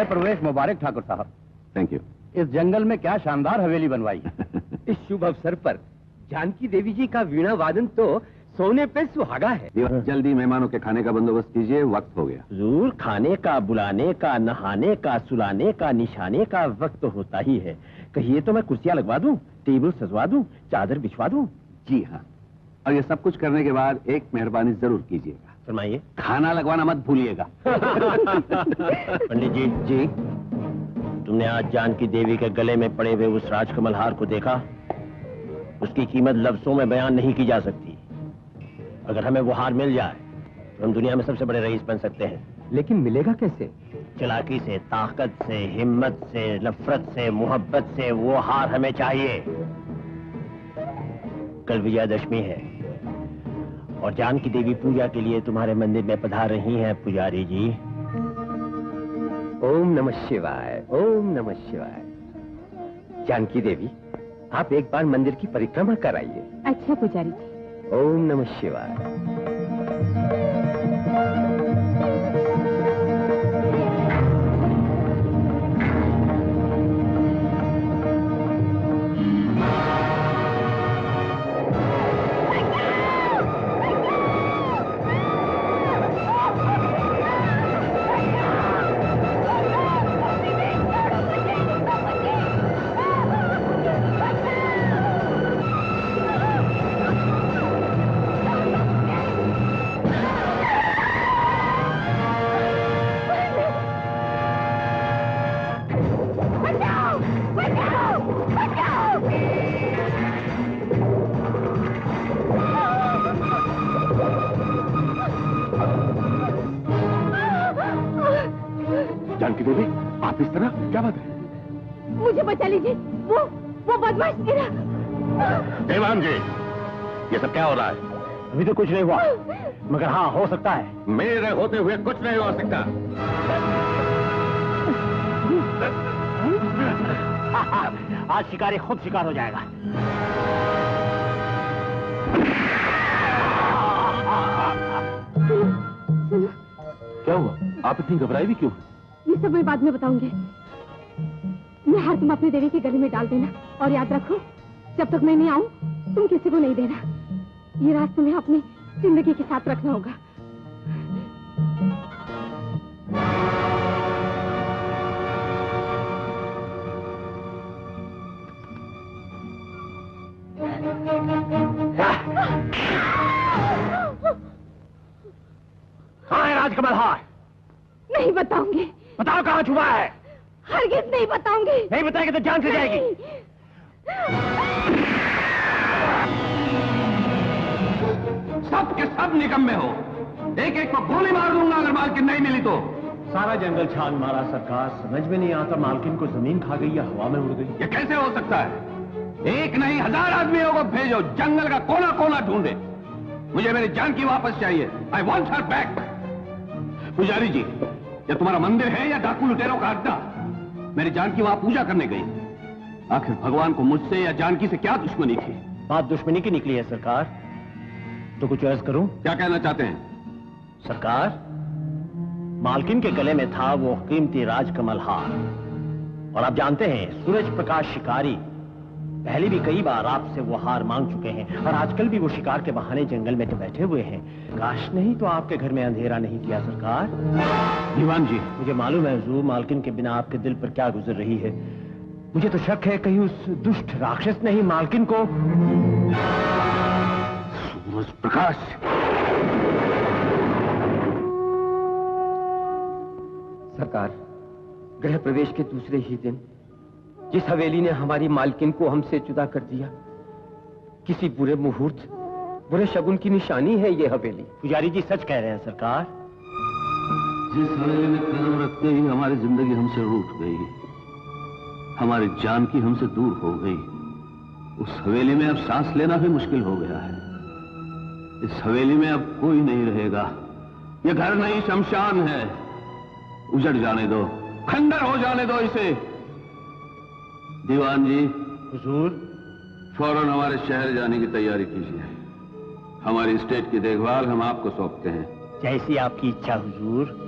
गृह प्रवेश मुबारक ठाकुर साहब। Thank you. इस जंगल में क्या शानदार हवेली बनवाई। इस शुभ अवसर पर जानकी देवी जी का वीणा वादन तो सोने पे सुहागा है। जल्दी मेहमानों के खाने का बंदोबस्त कीजिए, वक्त हो गया। हुजूर, खाने का, बुलाने का, नहाने का, सुलाने का, निशाने का वक्त तो होता ही है। कहिए तो मैं कुर्सियां लगवा दूं, टेबल सजवा दूं, चादर बिछवा दूं? जी हाँ, और ये सब कुछ करने के बाद एक मेहरबानी जरूर कीजिएगा। फरमाइए। खाना लगवाना मत भूलिएगा। पंडित जी। जी। तुमने आज जानकी देवी के गले में पड़े हुए उस राजकमल हार को देखा? उसकी कीमत लफ्जों में बयान नहीं की जा सकती। अगर हमें वो हार मिल जाए तो हम दुनिया में सबसे बड़े रईस बन सकते हैं। लेकिन मिलेगा कैसे? चालाकी से, ताकत से, हिम्मत से, नफरत से, मोहब्बत से वो हार हमें चाहिए। कल विजयादशमी है और जानकी देवी पूजा के लिए तुम्हारे मंदिर में पधार रही हैं पुजारी जी। ओम नमः शिवाय, ओम नमः शिवाय। जानकी देवी, आप एक बार मंदिर की परिक्रमा कराइए। अच्छा पुजारी जी। ओम नमः शिवाय। जानकी देवी, आप इस तरह, क्या बात है? मुझे बचा लीजिए, वो बदमाश मेरा। देवान जी, ये सब क्या हो रहा है? अभी तो कुछ नहीं हुआ, मगर हाँ हो सकता है। मेरे होते हुए कुछ नहीं हो सकता। आज शिकारी खुद शिकार हो जाएगा। क्या हुआ? आप इतनी घबराई भी क्यों? ये सब मैं बाद में बताऊंगी। ये हार तुम अपनी देवी के गले में डाल देना और याद रखो, जब तक मैं नहीं आऊं तुम किसी को नहीं देना। ये राज तुम्हें अपनी जिंदगी के साथ रखना होगा। कहाँ है राजकमल हार? नहीं बताऊंगी। बताओ कहाँ छुपा है? हरगिज नहीं बताऊंगी। नहीं बताएगी तो जान से जाएगी। सब के सब निकम्मे हो। एक एक को गोली मार दूंगा अगर मालकिन नहीं मिली तो। सारा जंगल छान मारा सरकार, समझ में नहीं आता मालकिन को जमीन खा गई या हवा में उड़ गई। ये कैसे हो सकता है? एक नहीं 1000 आदमियों को भेजो, जंगल का कोना कोना ढूंढे। मुझे मेरी जानकी वापस चाहिए। I want her back. पुजारी जी, ये तुम्हारा मंदिर है या डाकू लुटेरों का अड्डा? मेरी जानकी वहां पूजा करने गई। आखिर भगवान को मुझसे या जानकी से क्या दुश्मनी थी? बात दुश्मनी की निकली है सरकार। तो कुछ अर्ज करूं? क्या कहना चाहते हैं? सरकार, मालकिन के गले में था वो कीमती राजकमल हार, और आप जानते हैं सूरज प्रकाश शिकारी पहले भी कई बार आपसे वो हार मांग चुके हैं, और आजकल भी वो शिकार के बहाने जंगल में तो बैठे हुए हैं। काश नहीं तो आपके घर में अंधेरा नहीं किया सरकार। दीवान जी, मुझे मालूम है हुजूर, मालकिन के बिना आपके दिल पर क्या गुजर रही है। मुझे तो शक है कहीं उस दुष्ट राक्षस ने ही मालकिन को। सूरज प्रकाश, सरकार, गृह प्रवेश के दूसरे ही दिन जिस हवेली ने हमारी मालकिन को हमसे जुदा कर दिया, किसी बुरे मुहूर्त, बुरे शगुन की निशानी है ये हवेली। पुजारी जी सच कह रहे हैं सरकार। जिस हवेली में कदम रखते ही हमारी जिंदगी हमसे रूठ गई, हमारी जानकी हमसे दूर हो गई, उस हवेली में अब सांस लेना भी मुश्किल हो गया है। इस हवेली में अब कोई नहीं रहेगा। ये घर नहीं, शमशान है। उजड़ जाने दो, खंडर हो जाने दो इसे। दीवान जी, हुजूर, फौरन हमारे शहर जाने की तैयारी कीजिए। हमारी स्टेट की देखभाल हम आपको सौंपते हैं। जैसी आपकी इच्छा हुजूर।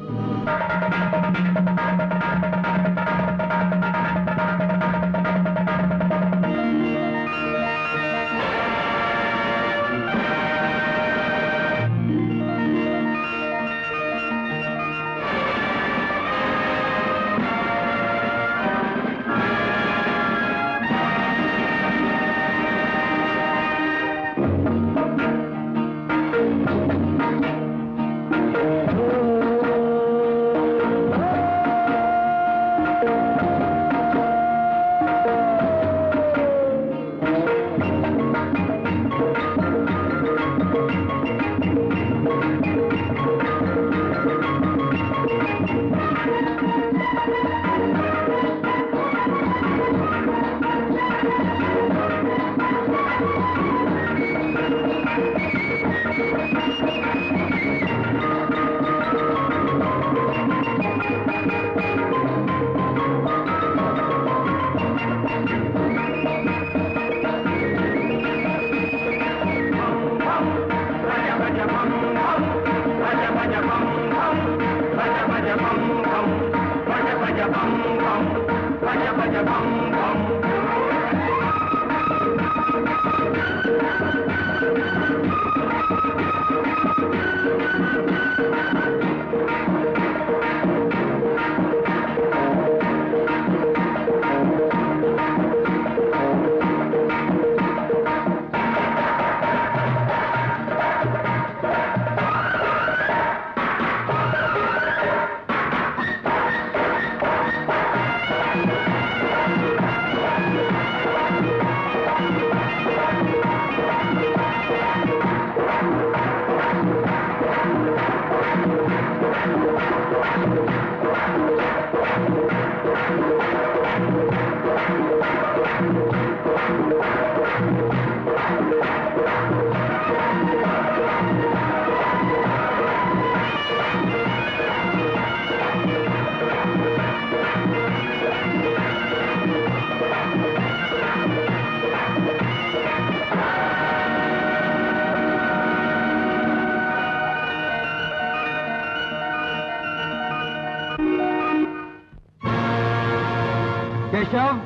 केशव,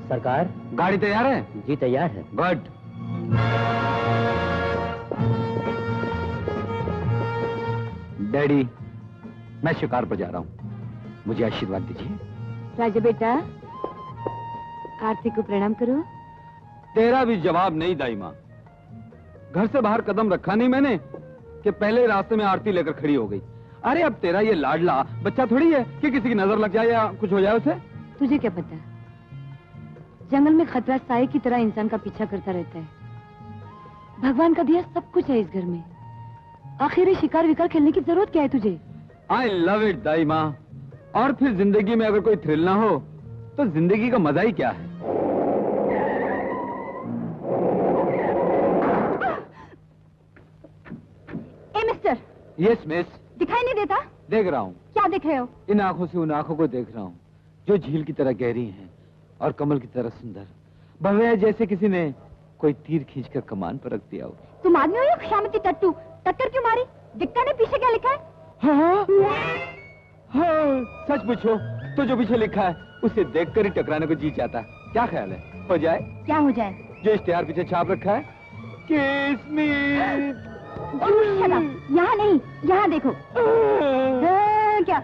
सरकार, गाड़ी तैयार है? जी तैयार है। गुड। डैडी, मैं शिकार पर जा रहा हूँ, मुझे आशीर्वाद दीजिए। राजा बेटा, आरती को प्रणाम करो। तेरा भी जवाब नहीं दाई माँ। घर से बाहर कदम रखा नहीं मैंने कि पहले रास्ते में आरती लेकर खड़ी हो गई। अरे अब तेरा ये लाडला बच्चा थोड़ी है कि किसी की नजर लग जाए या कुछ हो जाए उसे। तुझे क्या पता, जंगल में खतरा साए की तरह इंसान का पीछा करता रहता है। भगवान का दिया सब कुछ है इस घर में, आखिर ये शिकार विकार खेलने की जरूरत क्या है तुझे? आई लव इट दाई माँ। और फिर जिंदगी में अगर कोई थ्रिल ना हो तो जिंदगी का मजा ही क्या है। ए मिस्टर। Yes miss. दिखाई नहीं देता? देख रहा हूँ। क्या देख रहे हो? इन आंखों से उन आंखों को देख रहा हूँ जो झील की तरह गहरी हैं और कमल की तरह सुंदर, भव्य, जैसे किसी ने कोई तीर खींचकर कमान पर रख दिया हो। तुम आदमी हो या खुशामती टट्टू? टक्कर क्यों मारी? दिक्कत ने पीछे क्या लिखा है? हाँ, हाँ, सच पूछो तो जो पीछे लिखा है उसे देखकर ही टकराने को जी चाहता है। क्या ख्याल है, हो जाए? क्या हो जाए? जो इश्तिहार पीछे छाप रखा है, किस मी। यहाँ नहीं, यहाँ देखो। क्या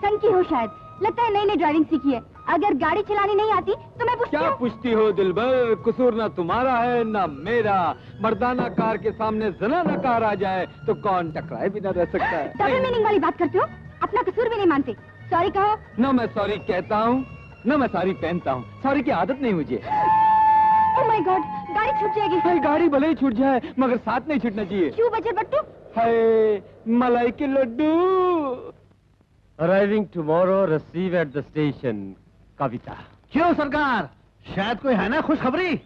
संकी हो शायद, लगता है नई नई ड्राइविंग सीखी है। अगर गाड़ी चलानी नहीं आती तो मैं पूछती क्या पूछती हो दिलबर? कसूर ना तुम्हारा है ना मेरा। मर्दाना कार के सामने जनाना कार आ जाए तो कौन टकराए बिना रह सकता है। डबल मीनिंग वाली बात करते हो, अपना कसूर भी नहीं मानते। सॉरी कहो। न मैं सॉरी कहता हूँ न मैं सॉरी पहनता हूँ। सॉरी की आदत नहीं मुझे। ओह माय गॉड, गाड़ी छूट जाएगी। भाई गाड़ी भले ही छूट जाए मगर साथ नहीं छूटना चाहिए। क्यों बजर बट्टू? हाय मलाई के लड्डू। Arriving tomorrow, receive at the station. Kavita. क्यों सरकार, शायद कोई है ना खुशखबरी?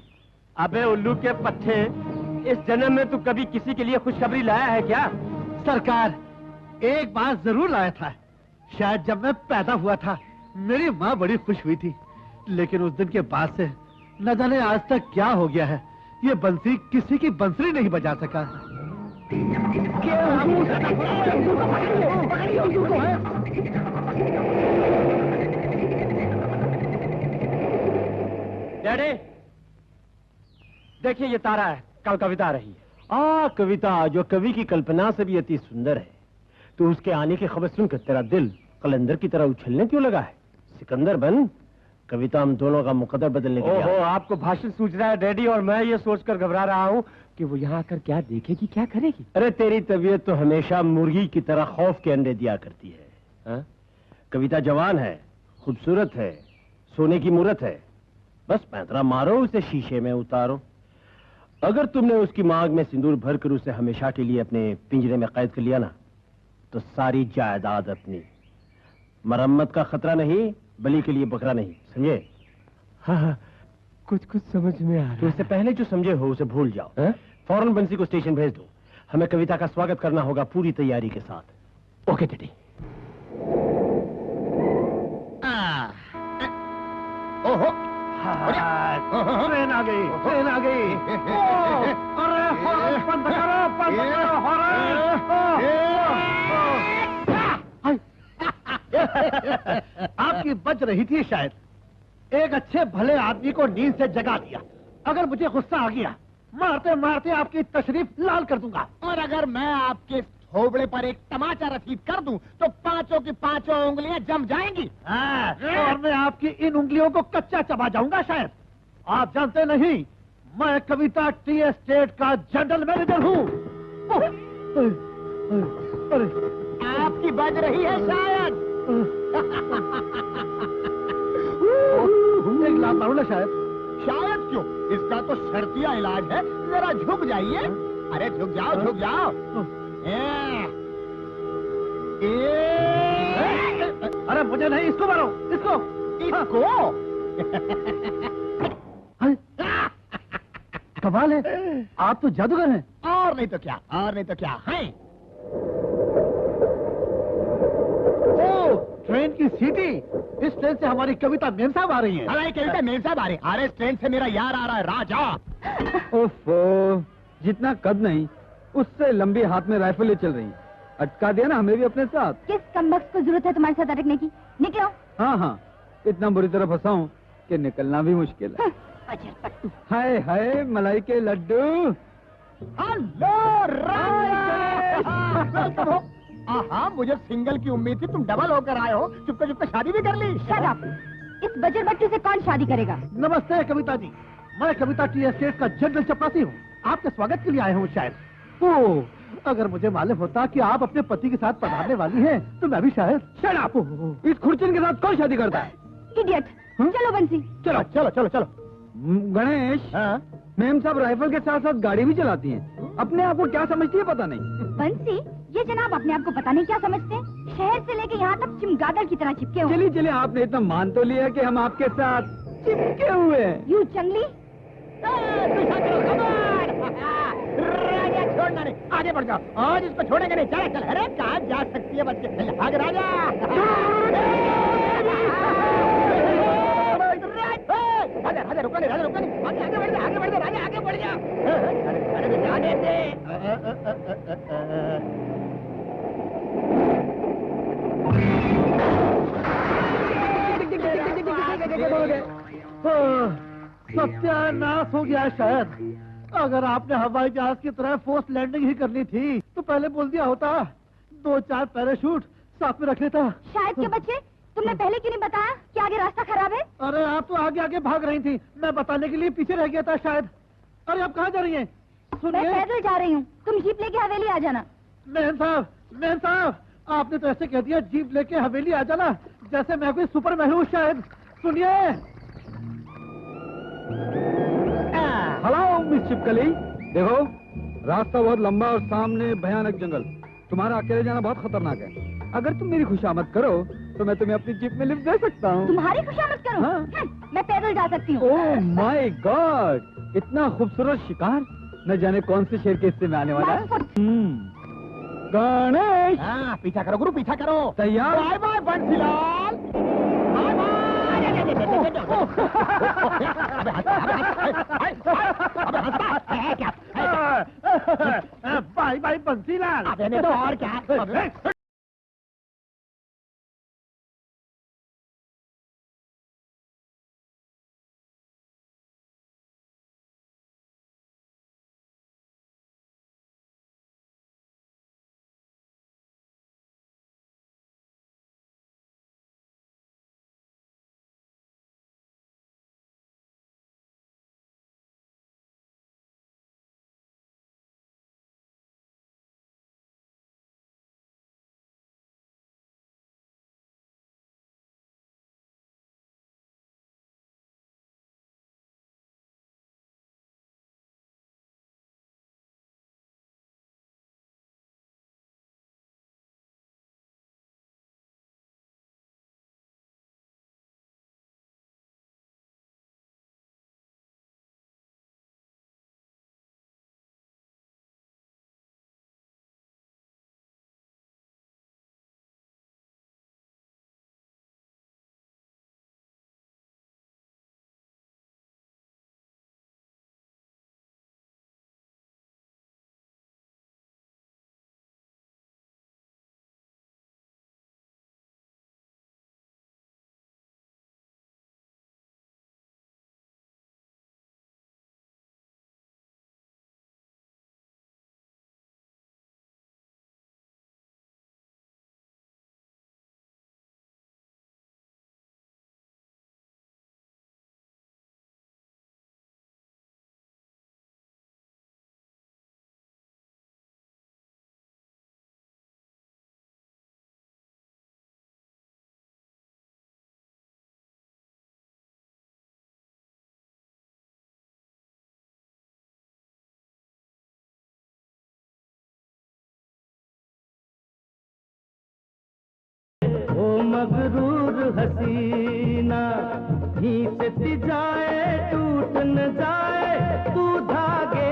अबे उल्लू के पत्ते, इस जन्म में तू कभी किसी के लिए खुशखबरी लाया है क्या? सरकार, एक बात जरूर लाया था। शायद जब मैं पैदा हुआ था मेरी माँ बड़ी खुश हुई थी, लेकिन उस दिन के बाद से न जाने आज तक क्या हो गया है। ये बंसी किसी की बंसरी नहीं बजा सका। डैडी, देखिए ये तारा है, कल कविता आ रही है। कविता जो कवि की कल्पना से भी अति सुंदर है। तो उसके आने की खबर सुनकर तेरा दिल कलंदर की तरह उछलने क्यों लगा है? सिकंदर बन, कविता हम दोनों का मुकद्दर बदलने के लिए। ओहो, आपको भाषण सूझ रहा है डैडी, और मैं ये सोचकर घबरा रहा हूँ कि वो यहाँ आकर क्या देखेगी, क्या करेगी। अरे तेरी तबीयत तो हमेशा मुर्गी की तरह खौफ के अंडे दिया करती है। हा? कविता जवान है, खूबसूरत है, सोने की मूरत है। बस पैंतरा मारो, उसे शीशे में उतारो। अगर तुमने उसकी मांग में सिंदूर भरकर उसे हमेशा के लिए अपने पिंजरे में कैद कर लिया ना, तो सारी जायदाद अपनी। मरम्मत का खतरा नहीं, बलि के लिए बकरा नहीं, समझे? हाँ, कुछ कुछ समझ में आ रहा है। तो इससे पहले जो समझे हो उसे भूल जाओ। फौरन बंसी को स्टेशन भेज दो। हमें कविता का स्वागत करना होगा पूरी तैयारी के साथ। Okay daddy. ओहो, ट्रेन आ गई, ट्रेन आ गई। अरे हॉर्न बंद करो, बंद करो हॉर्न। आपकी बज रही थी शायद। एक अच्छे भले आदमी को नींद से जगा दिया। अगर मुझे गुस्सा आ गया, मारते मारते आपकी तशरीफ लाल कर दूंगा। और अगर मैं आपके थोबड़े पर एक तमाचा रसीद कर दूं, तो पांचों की पांचों उंगलियां जम जाएंगी। और मैं आपकी इन उंगलियों को कच्चा चबा जाऊंगा शायद। आप जानते नहीं, मैं कविता टी एस्टेट का जनरल मैनेजर हूँ। आपकी बज रही है शायद। एक लाख मारू ना शायद। शायद क्यों, इसका तो शर्तिया इलाज है। जरा झुक जाइए। अरे झुक जाओ, झुक जाओ। अरे मुझे नहीं, इसको मारो, इसको, इसको। कमाल है, आप तो जादूगर हैं। और नहीं तो क्या, और नहीं तो क्या है। ओ, ट्रेन की सीटी। इस ट्रेन से हमारी कविता मेम साहब आ रही है। हमारी कविता मेम साहब आ रही है। अरे इस ट्रेन से मेरा यार आ रहा है, राजा। ओफो, जितना कद नहीं उससे लंबी हाथ में राइफलें चल रही। अटका दिया ना हमें भी अपने साथ। किस कमबख्त को जरूरत है तुम्हारे साथ अटकने की? निकलो। हाँ हाँ, इतना बुरी तरह फंसा हूँ कि निकलना भी मुश्किल है। हाय हाय मलाई के लड्डू। हेलो राजा। हाँ, मुझे सिंगल की उम्मीद थी, तुम डबल होकर आए हो। चुपके चुपके शादी भी कर ली। Shut up. इस बजर बट्टू से कौन शादी करेगा? नमस्ते कविता जी, मैं कविता टी एस्टेट का जनरल चपरासी हूँ। आपके स्वागत के लिए आया हूँ शायद। ओह, अगर मुझे मालूम होता कि आप अपने पति के साथ पधारने वाली हैं, तो मैं भी शायद। Shut up. इस खुरचन के साथ कौन शादी करता है? इडियट। चलो बंसी। चलो चलो चलो चलो। गणेश, मैम साहब राइफल के साथ साथ गाड़ी भी चलाती हैं। अपने आप को क्या समझती है पता नहीं। बंसी, ये जनाब अपने आप को पता नहीं क्या समझते हैं। शहर से लेके यहाँ तक चिमगादड़ की तरह चिपके हुए। चलिए चलिए, आपने इतना मान तो लिया कि हम आपके साथ चिपके हुए हैं। यू चंगली। राजा छोड़ना नहीं, आगे बढ़ जाओ। आज इसको छोड़ेंगे नहीं। चल चल। अरे कहाँ जा सकती है बच्चे। भाग राजा। राजा रुको नहीं, राजा रुको नहीं। आगे बढ़ जा, आगे बढ़ जा राजा, आगे बढ़ जा। अरे जाने दे। सत्यानाश हो गया शायद। अगर आपने हवाई जहाज की तरह फोर्स लैंडिंग ही करनी थी तो पहले बोल दिया होता। 2-4 पैराशूट साथ में रख लेता। शायद के बच्चे, तुमने पहले क्यों नहीं बताया कि आगे रास्ता खराब है? अरे आप तो आगे आगे भाग रही थी, मैं बताने के लिए पीछे रह गया था शायद। अरे आप कहाँ जा रही हैं? मैं पैदल जा रही हूँ, तुम जीप लेके हवेली आ जाना। मेहन साहब, आपने तो ऐसे कह दिया जीप लेके हवेली आ जाना, जैसे मैं कोई सुपरमैन हूँ शायद। सुनिए। हेलो मिस छिपकली, देखो रास्ता बहुत लंबा और सामने भयानक जंगल। तुम्हारा अकेले जाना बहुत खतरनाक है। अगर तुम मेरी खुशामद करो तो मैं तुम्हें अपनी जीप में लिफ्ट दे सकता हूँ। तुम्हारी खुशामद करो? हाँ। मैं पैदल जा सकती हूँ। ओह माय गॉड, इतना खूबसूरत शिकार न जाने कौन से शेर के हिस्से में आने वाला है। गणेश, हाँ, पीछा करो गुरु, पीछा करो। तैयार? Bye bye Bansilal. Bye bye. अबे हंसता, रहने दो और क्या। ओ मगरूर हसीना खींचती जाए टूट न जाए तू धागे।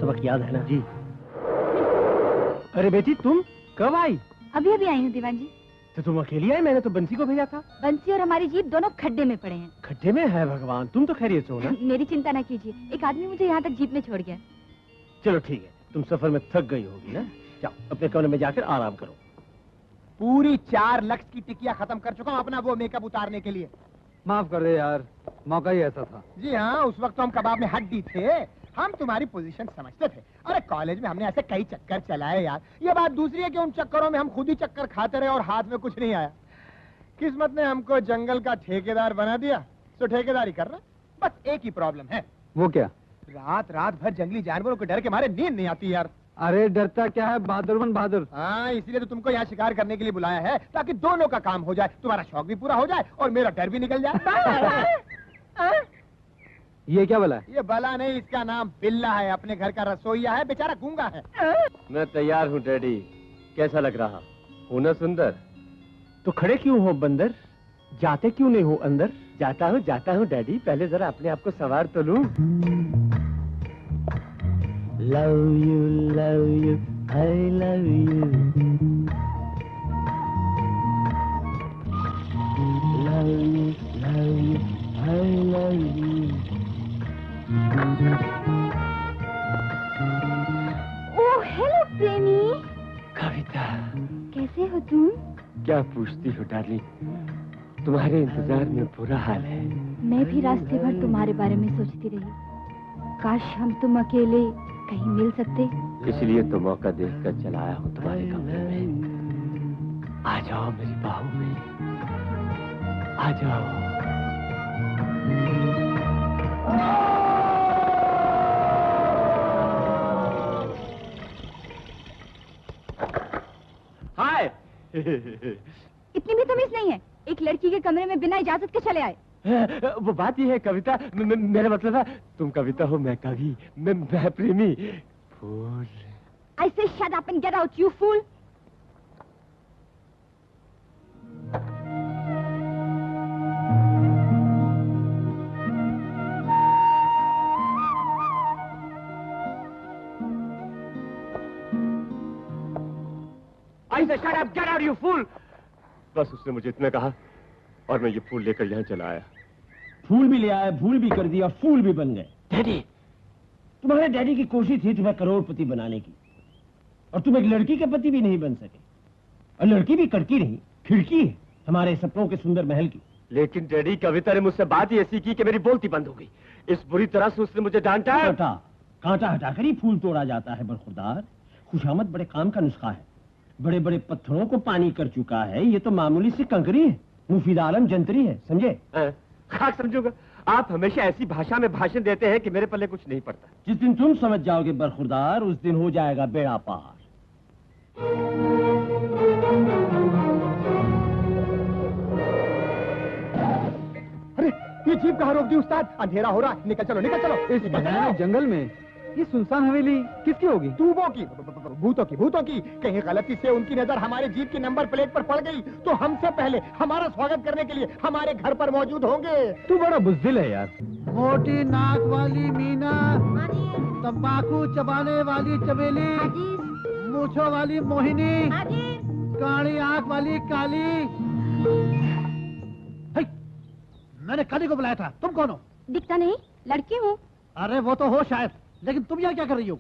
सबक याद है ना? जी। अरे बेटी तुम कब आई? अभी अभी आई हूँ दीवान जी। तो तुम अकेली आई? मैंने तो बंसी को भेजा था। बंसी और हमारी जीप दोनों खड्डे में पड़े हैं। खड्डे में है भगवान, तुम तो खैरियत से हो ना? मेरी चिंता न कीजिए, एक आदमी मुझे यहाँ तक जीप में छोड़ गया। चलो ठीक है, तुम सफर में थक गई होगी ना? जाओ अपने कमरे में जाकर आराम करो। पूरी 4 लक्स की टिकिया खत्म कर चुका हूँ अपना वो मेकअप उतारने के लिए। माफ कर दे यार, मौका ही ऐसा था। जी हाँ, उस वक्त तो हम कबाब में हड्डी थे। हम तुम्हारी पोजीशन समझते थे। अरे कॉलेज में हमने ऐसे कई चक्कर चलाए यार। ये बात दूसरी है कि उन चक्करों में हम खुद ही चक्कर खाते रहे और हाथ में कुछ नहीं आया। किस्मत ने हमको जंगल का ठेकेदार बना दिया, तो ठेकेदारी कर रहा। बस एक ही प्रॉब्लम है। वो क्या? रात रात भर जंगली जानवरों के डर के मारे नींद नहीं आती यार। अरे डरता क्या है बहादुर बहादुर। हाँ, इसलिए तो तुमको यहाँ शिकार करने के लिए बुलाया है, ताकि दोनों का काम हो जाए। तुम्हारा शौक भी पूरा हो जाए और मेरा डर भी निकल जाए। ये क्या बला है? ये बला नहीं, इसका नाम बिल्ला है। अपने घर का रसोईया है, बेचारा गूंगा है। मैं तैयार हूँ डैडी, कैसा लग रहा? हूँ ना सुंदर? तो खड़े क्यों हो बंदर? जाते क्यों नहीं हो अंदर? जाता हूँ डैडी, पहले जरा अपने आप को सवार तो लूं। Love you I love you. Oh hello प्रेमी। कविता, कैसे हो तुम? क्या पूछती हो डार्लिंग, तुम्हारे इंतजार में बुरा हाल है। मैं भी रास्ते भर तुम्हारे बारे में सोचती रही, काश हम तुम अकेले कहीं मिल सकते। इसलिए तो मौका देखकर चला आया हूँ तुम्हारे कमरे में। आ जाओ मेरी बाहों में, आ जाओ। हाय। इतनी भी तमीज नहीं है, एक लड़की के कमरे में बिना इजाजत के चले आए। वो बात ही है कविता, मेरा मतलब है तुम कविता हो, मैं कवि, मैं प्रेमी। फूल। I say shut up and get out, you fool. I say shut up, get out, you fool. बस उसने मुझे इतना कहा और मैं ये फूल लेकर यहाँ चला आया। फूल भी ले आए, भूल भी कर दिया, फूल भी बन गए। डैडी, तुम्हारे डैडी की कोशिश थी तुम्हें करोड़पति बनाने की, और तुम एक लड़की के पति भी नहीं बन सके। और लड़की भी कड़की नहीं, खिड़की है हमारे सपनों के सुंदर महल की। लेकिन डैडी, कविता ने मुझसे बात ही ऐसी की कि मेरी बोलती बंद हो गई। इस बुरी तरह से उसने मुझे डांटा। कांटा हटाकर ही फूल तोड़ा जाता है बरखुरदार। खुशामद बड़े काम का नुस्खा है, बड़े बड़े पत्थरों को पानी कर चुका है। ये तो मामूली सी कंकरी है, मुफीद आलम जंतरी है, समझे? खाक समझूंगा। आप हमेशा ऐसी भाषा में भाषण देते हैं कि मेरे पल्ले कुछ नहीं पड़ता। जिस दिन तुम समझ जाओगे बरखुरदार, उस दिन हो जाएगा बेड़ा पार। अरे ये जीप कहाँ रोक दी उस्ताद? अंधेरा हो रहा, निकल चलो निकल चलो। इस भयानक जंगल में ये सुनसान हवेली किसकी होगी? दूबों की, भूतों की। कहीं गलती से उनकी नजर हमारे जीप की नंबर प्लेट पर पड़ गई तो हमसे पहले हमारा स्वागत करने के लिए हमारे घर पर मौजूद होंगे। तू बड़ा बुज़दिल है यार। मोटी नाक वाली मीना, तंबाकू चबाने वाली चमेली, मूछों वाली मोहिनी, काली आंख वाली काली। मैंने काली को बुलाया था, तुम कौन हो? दिखता नहीं, लड़की हूँ। अरे वो तो हो शायद, लेकिन तुम यहाँ क्या कर रही हो?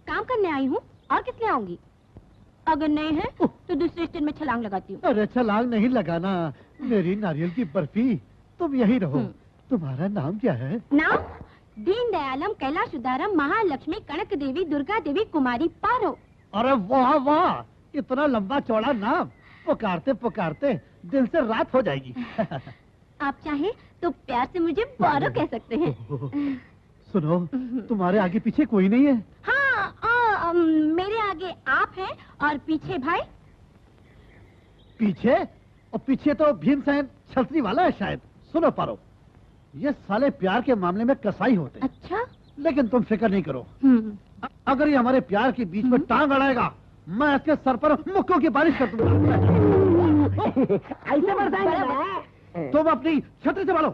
काम करने आई हूँ, और किस लिए आऊंगी? अगर नहीं है तो दूसरे स्टेशन में छलांग लगाती हूँ। अरे छलांग नहीं लगाना, मेरी नारियल की बर्फी। तुम यही रहो। तुम्हारा नाम क्या है? नाम दीन दयालम, कैलाश उदारम, महालक्ष्मी, कनक देवी, दुर्गा देवी, कुमारी पारो। अरे वाह वाह, इतना लंबा चौड़ा नाम, पुकारते पुकारते दिल से रात हो जाएगी। आप चाहे तो प्यार से मुझे पारो कह सकते हैं। सुनो, तुम्हारे आगे पीछे कोई नहीं है? हाँ, मेरे आगे आप हैं और पीछे भाई। पीछे? और पीछे तो भीमसेन छतरी वाला है शायद। सुनो पारो, ये साले प्यार के मामले में कसाई होते। अच्छा? लेकिन तुम फिक्र नहीं करो, अगर ये हमारे प्यार के बीच में टांग अड़ाएगा, मैं इसके सर पर मुक्कों की बारिश कर दूंगा। ऐसे बरसाएंगे। तुम अपनी छतरी संभालो।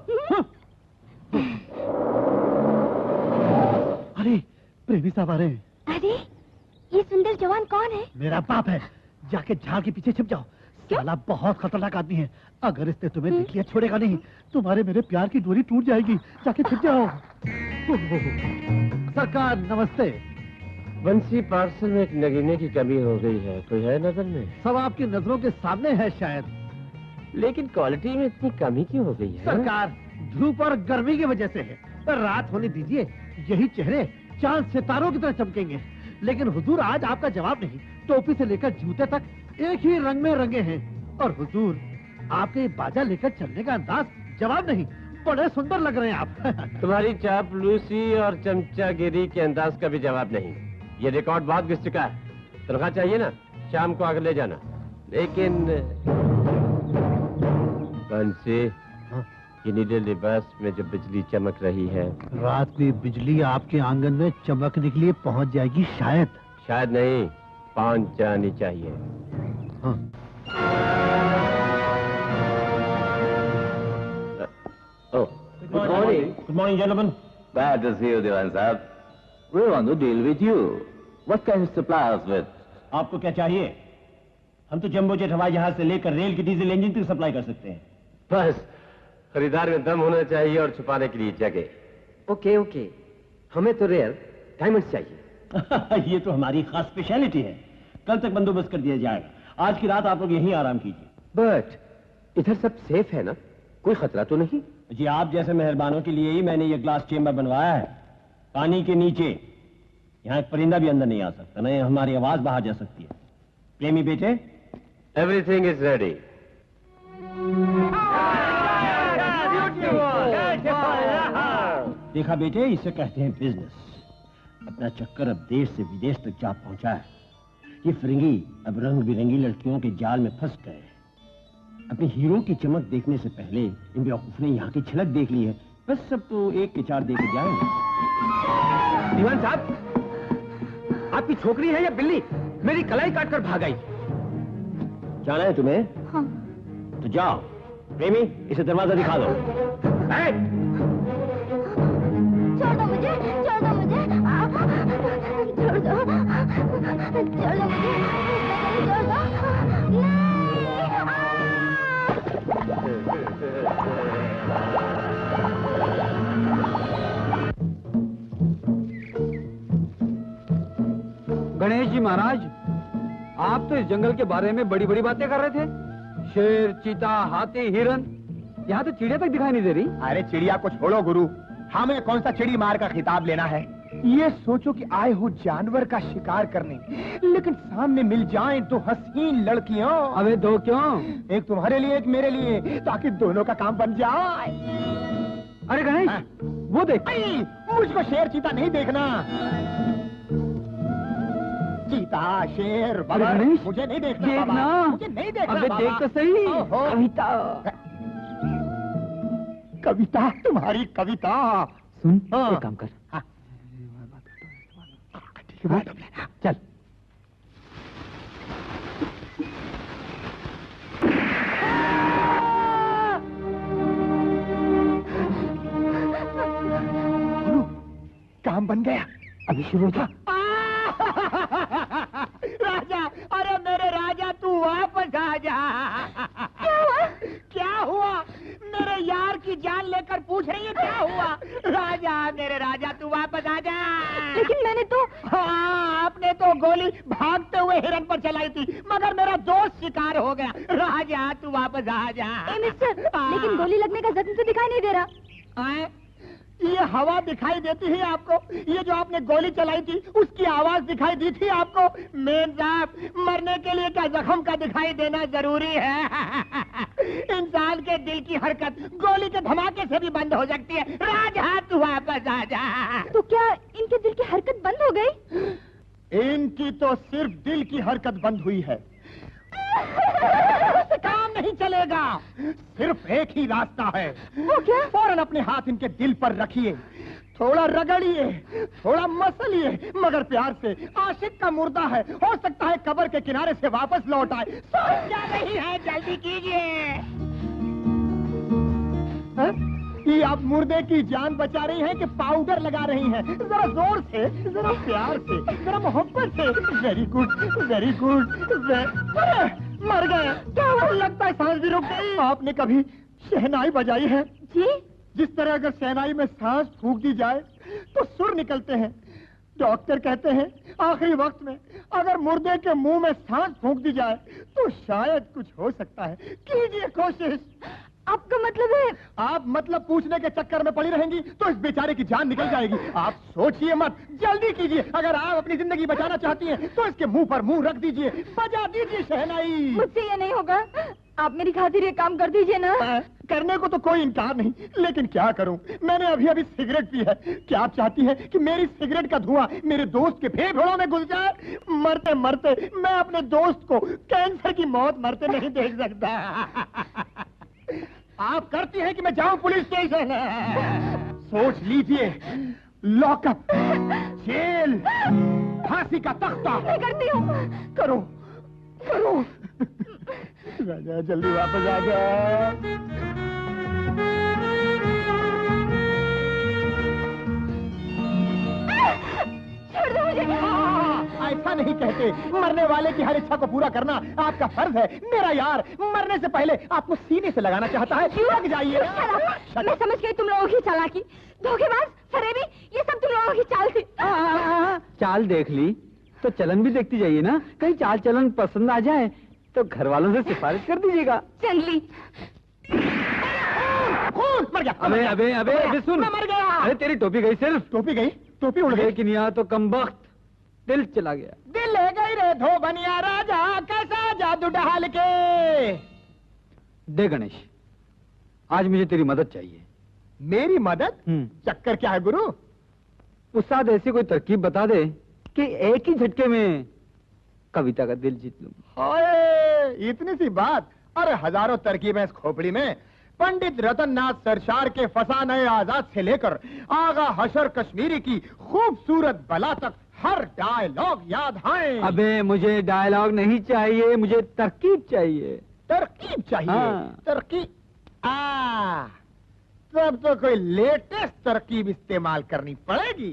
अरे प्रेमी साहब आ रहे हैं। अरे ये सुंदर जवान कौन है? मेरा बाप है, जाके झाड़ के पीछे छिप जाओ। साला बहुत खतरनाक आदमी है, अगर इसने तुम्हें देख लिया छोड़ेगा नहीं। तुम्हारे मेरे प्यार की डोरी टूट जाएगी, जाके छिप जाओ। सरकार नमस्ते। बंसी पार्सल में एक नगीने की कमी हो गई है, कोई है नजर में? सब आपकी नजरों के सामने है शायद, लेकिन क्वालिटी में इतनी कमी क्यों हो गई है? सरकार धूप और गर्मी की वजह से है। रात होने दीजिए, यही चेहरे चांद सितारों की तरह चमकेंगे। लेकिन हुजूर आज आपका जवाब नहीं, टोपी से लेकर जूते तक एक ही रंग में रंगे हैं। और हुजूर आपके बाजा लेकर चलने का अंदाज जवाब नहीं, बड़े सुंदर लग रहे हैं आप। तुम्हारी चापलूसी और चमचागिरी के अंदाज का भी जवाब नहीं। ये रिकॉर्ड बहुत घिस चुका है। तनख्वाह चाहिए ना, शाम को आगे ले जाना। लेकिन बंसी, ये नीले लिबास में जो बिजली चमक रही है, रात की बिजली आपके आंगन में चमकने के लिए पहुंच जाएगी शायद। शायद नहीं, पहुंच जानी चाहिए। हाँ। Good morning, gentlemen. Glad to see you, Diwan Sahab. We want to deal with you. What can you supply us with? आपको क्या चाहिए? हम तो जंबो जेट हवाई जहाज से लेकर रेल की डीजल इंजन तक सप्लाई कर सकते हैं। बस खरीदार में दम होना चाहिए और छुपाने के लिए जगह। ओके ओके, हमें तो रेयर डायमंड्स चाहिए। ये तो हमारी खास स्पेशलिटी है। कल तक बंदोबस्त कर दिया जाएगा। आज की रात आप लोग यहीं आराम कीजिए। बट इधर सब सेफ है ना, कोई खतरा तो नहीं? जी आप जैसे मेहरबानों के लिए ही मैंने ये ग्लास चेम्बर बनवाया है। पानी के नीचे यहाँ एक परिंदा भी अंदर नहीं आ सकता, नहीं हमारी आवाज बाहर जा सकती है। प्रेमी बेटे, एवरीथिंग इज रेडी। देखा बेटे, इसे कहते हैं बिजनेस। अपना चक्कर अब देश से विदेश तक जा पहुंचा है। ये फिरंगी अब रंग बिरंगी लड़कियों के जाल में फंस गए। अपने हीरो की चमक देखने से पहले इन बेवकूफ ने यहाँ की छलक देख ली है। बस सब तो एक के चार देके जाएंगे। दीवान साहब, आपकी छोकरी है या बिल्ली मेरी कलाई काट कर भाग आई? जाना है तुम्हें? हाँ। तो जाओ। प्रेमी, इसे दरवाजा दिखा दो। छोड़ दो मुझे, छोड़ दो मुझे, छोड़ दो, छोड़ दो मुझे, छोड़ दो। गणेश जी महाराज, आप तो इस जंगल के बारे में बड़ी बड़ी बातें कर रहे थे। शेर, चीता, हाथी, हिरन, यहाँ तो चिड़िया तक दिखाई नहीं दे रही। अरे चिड़िया को छोड़ो गुरु, हमें कौन सा चिड़ी मार का खिताब लेना है। ये सोचो कि आए हो जानवर का शिकार करने, लेकिन सामने मिल जाएं तो हसीन लड़कियां। अबे दो क्यों? एक तुम्हारे लिए, एक मेरे लिए, ताकि दोनों का काम बन जाए। अरे गणेश, हाँ? वो देख। मुझको शेर चीता नहीं देखना। चीता, शेर, बगर, गणेश, मुझे नहीं देखना। देखना। बाबा, मुझे नहीं देखना। अबे बाबा। देख तो सही। ओहो। कविता, कविता, तुम्हारी कविता। सुन, हाँ। एक काम कर। हाँ। ठीक है, चल। काम बन गया। अभी शुरू हो जा। राजा, अरे मेरे राजा तू वापस आ जा। क्या हुआ? मेरे यार की जान लेकर पूछ रही है क्या हुआ? राजा, मेरे राजा तू वापस आ जा। लेकिन मैंने तो। हाँ, आपने तो गोली भागते हुए हिरन पर चलाई थी, मगर मेरा दोस्त शिकार हो गया। राजा तू वापस आ जा। मिस्टर, लेकिन गोली लगने का जख्म तो दिखाई नहीं दे रहा। ये हवा दिखाई देती है आपको? ये जो आपने गोली चलाई थी उसकी आवाज दिखाई दी थी आपको? मेम साहब, मरने के लिए क्या जख्म का दिखाई देना जरूरी है? इंसान के दिल की हरकत गोली के धमाके से भी बंद हो सकती है। राजा तू वापस आ जा। तो क्या इनके दिल की हरकत बंद हो गई? इनकी तो सिर्फ दिल की हरकत बंद हुई है, काम नहीं चलेगा। सिर्फ एक ही रास्ता है। वो क्या? फौरन अपने हाथ इनके दिल पर रखिए, थोड़ा रगड़िए, थोड़ा मसलिए, मगर प्यार से। आशिक का मुर्दा है, हो सकता है कब्र के किनारे से वापस लौट आए। सोच क्या नहीं है, जल्दी कीजिए। ये आप मुर्दे की जान बचा रही हैं कि पाउडर लगा रही हैं? जरा जोर से, जरा प्यार से, जरा मोहब्बत से। Very good, very good. मर गए। क्या हुआ? लगता है सांस भी रुक गई। आपने कभी शहनाई बजाई है? जी? जिस तरह अगर शहनाई में सांस फूंक दी जाए तो सुर निकलते हैं। डॉक्टर कहते हैं आखिरी वक्त में अगर मुर्दे के मुंह में सांस फूंक दी जाए तो शायद कुछ हो सकता है। कीजिए कोशिश। आपका मतलब है? आप मतलब पूछने के चक्कर में पड़ी रहेंगी तो इस बेचारे की जान निकल जाएगी। आप सोचिए मत, जल्दी कीजिए। अगर आप अपनी जिंदगी बचाना चाहती हैं तो इसके मुंह पर मुंह रख दीजिए, बजा दीजिए शहनाई। मुझसे ये नहीं होगा, आप मेरी खातिर ये काम कर दीजिए ना। करने को तो कोई इनकार नहीं, लेकिन क्या करूं? मैंने अभी अभी सिगरेट पी है। क्या आप चाहती हैं कि मेरी सिगरेट का धुआं मेरे दोस्त के फेफड़ों में घुस जाए? मरते मरते मैं अपने दोस्त को कैंसर की मौत मरते नहीं देख सकता। आप करती हैं कि मैं जाऊं पुलिस स्टेशन? सोच लीजिए, लॉकअप, जेल, फांसी का तख्ता। मैं करती हूँ। करो, करो। राजा जल्दी वापस आ जा। छोड़ दो मुझे। ऐसा नहीं कहते, मरने वाले की हर इच्छा को पूरा करना आपका फर्ज है। मेरा यार मरने से पहले आपको सीने से लगाना चाहता है। लग जाइए। मैं समझ गई तुम लोगों की चालाकी, धोखेबाज, फरेबी, ये सब तुम लोगों की चाल थी। चाल देख ली तो चलन भी देखती जाइए ना, कहीं चाल चलन पसंद आ जाए तो घर वालों से सिफारिश कर दीजिएगा। जंगली मर गया। अबे अबे अबे अबे सुन, मैं मर गया। अरे तेरी टोपी गई सिर्फ। टोपी गई? टोपी उड़ गई। लेकिन यहाँ तो कमबख्त दिल चला गया। दिल ले गई रे धो बनिया राजा, कैसा जादू डाल के। दे गणेश, आज मुझे तेरी मदद चाहिए। मेरी मदद? चक्कर क्या है गुरु? उस्ताद ऐसी कोई तरकीब बता दे कि एक ही झटके में कविता का दिल जीत लूं। ओए, इतनी सी बात? अरे हजारों तरकीबें इस खोपड़ी में। पंडित रतननाथ सरशार के फसाने आजाद से लेकर आगा हशर कश्मीरी की खूबसूरत बला तक हर डायलॉग याद है। अबे मुझे डायलॉग नहीं चाहिए, मुझे तरकीब चाहिए। तरकीब चाहिए? हाँ। तरकीब? तब तो कोई लेटेस्ट तरकीब इस्तेमाल करनी पड़ेगी।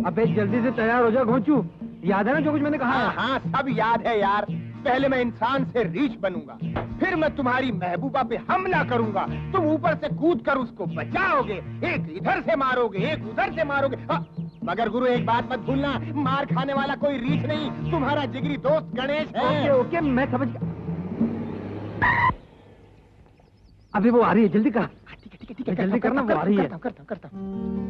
अबे जल्दी से तैयार हो जा घोंचू, याद है ना जो कुछ मैंने कहा? हाँ, सब याद है यार। पहले मैं इंसान से रीछ बनूंगा, फिर मैं तुम्हारी महबूबा पे हमला करूंगा, तुम ऊपर से कूद कर उसको बचाओगे, एक इधर से मारोगे, एक उधर से मारोगे। मगर गुरु एक बात मत भूलना, मार खाने वाला कोई रीछ नहीं, तुम्हारा जिगरी दोस्त गणेश है। ओके ओके, मैं समझ गया। अभी वो आ रही है, जल्दी कर। ठीक है जल्दी करना, वो आ रही है। करता हूं।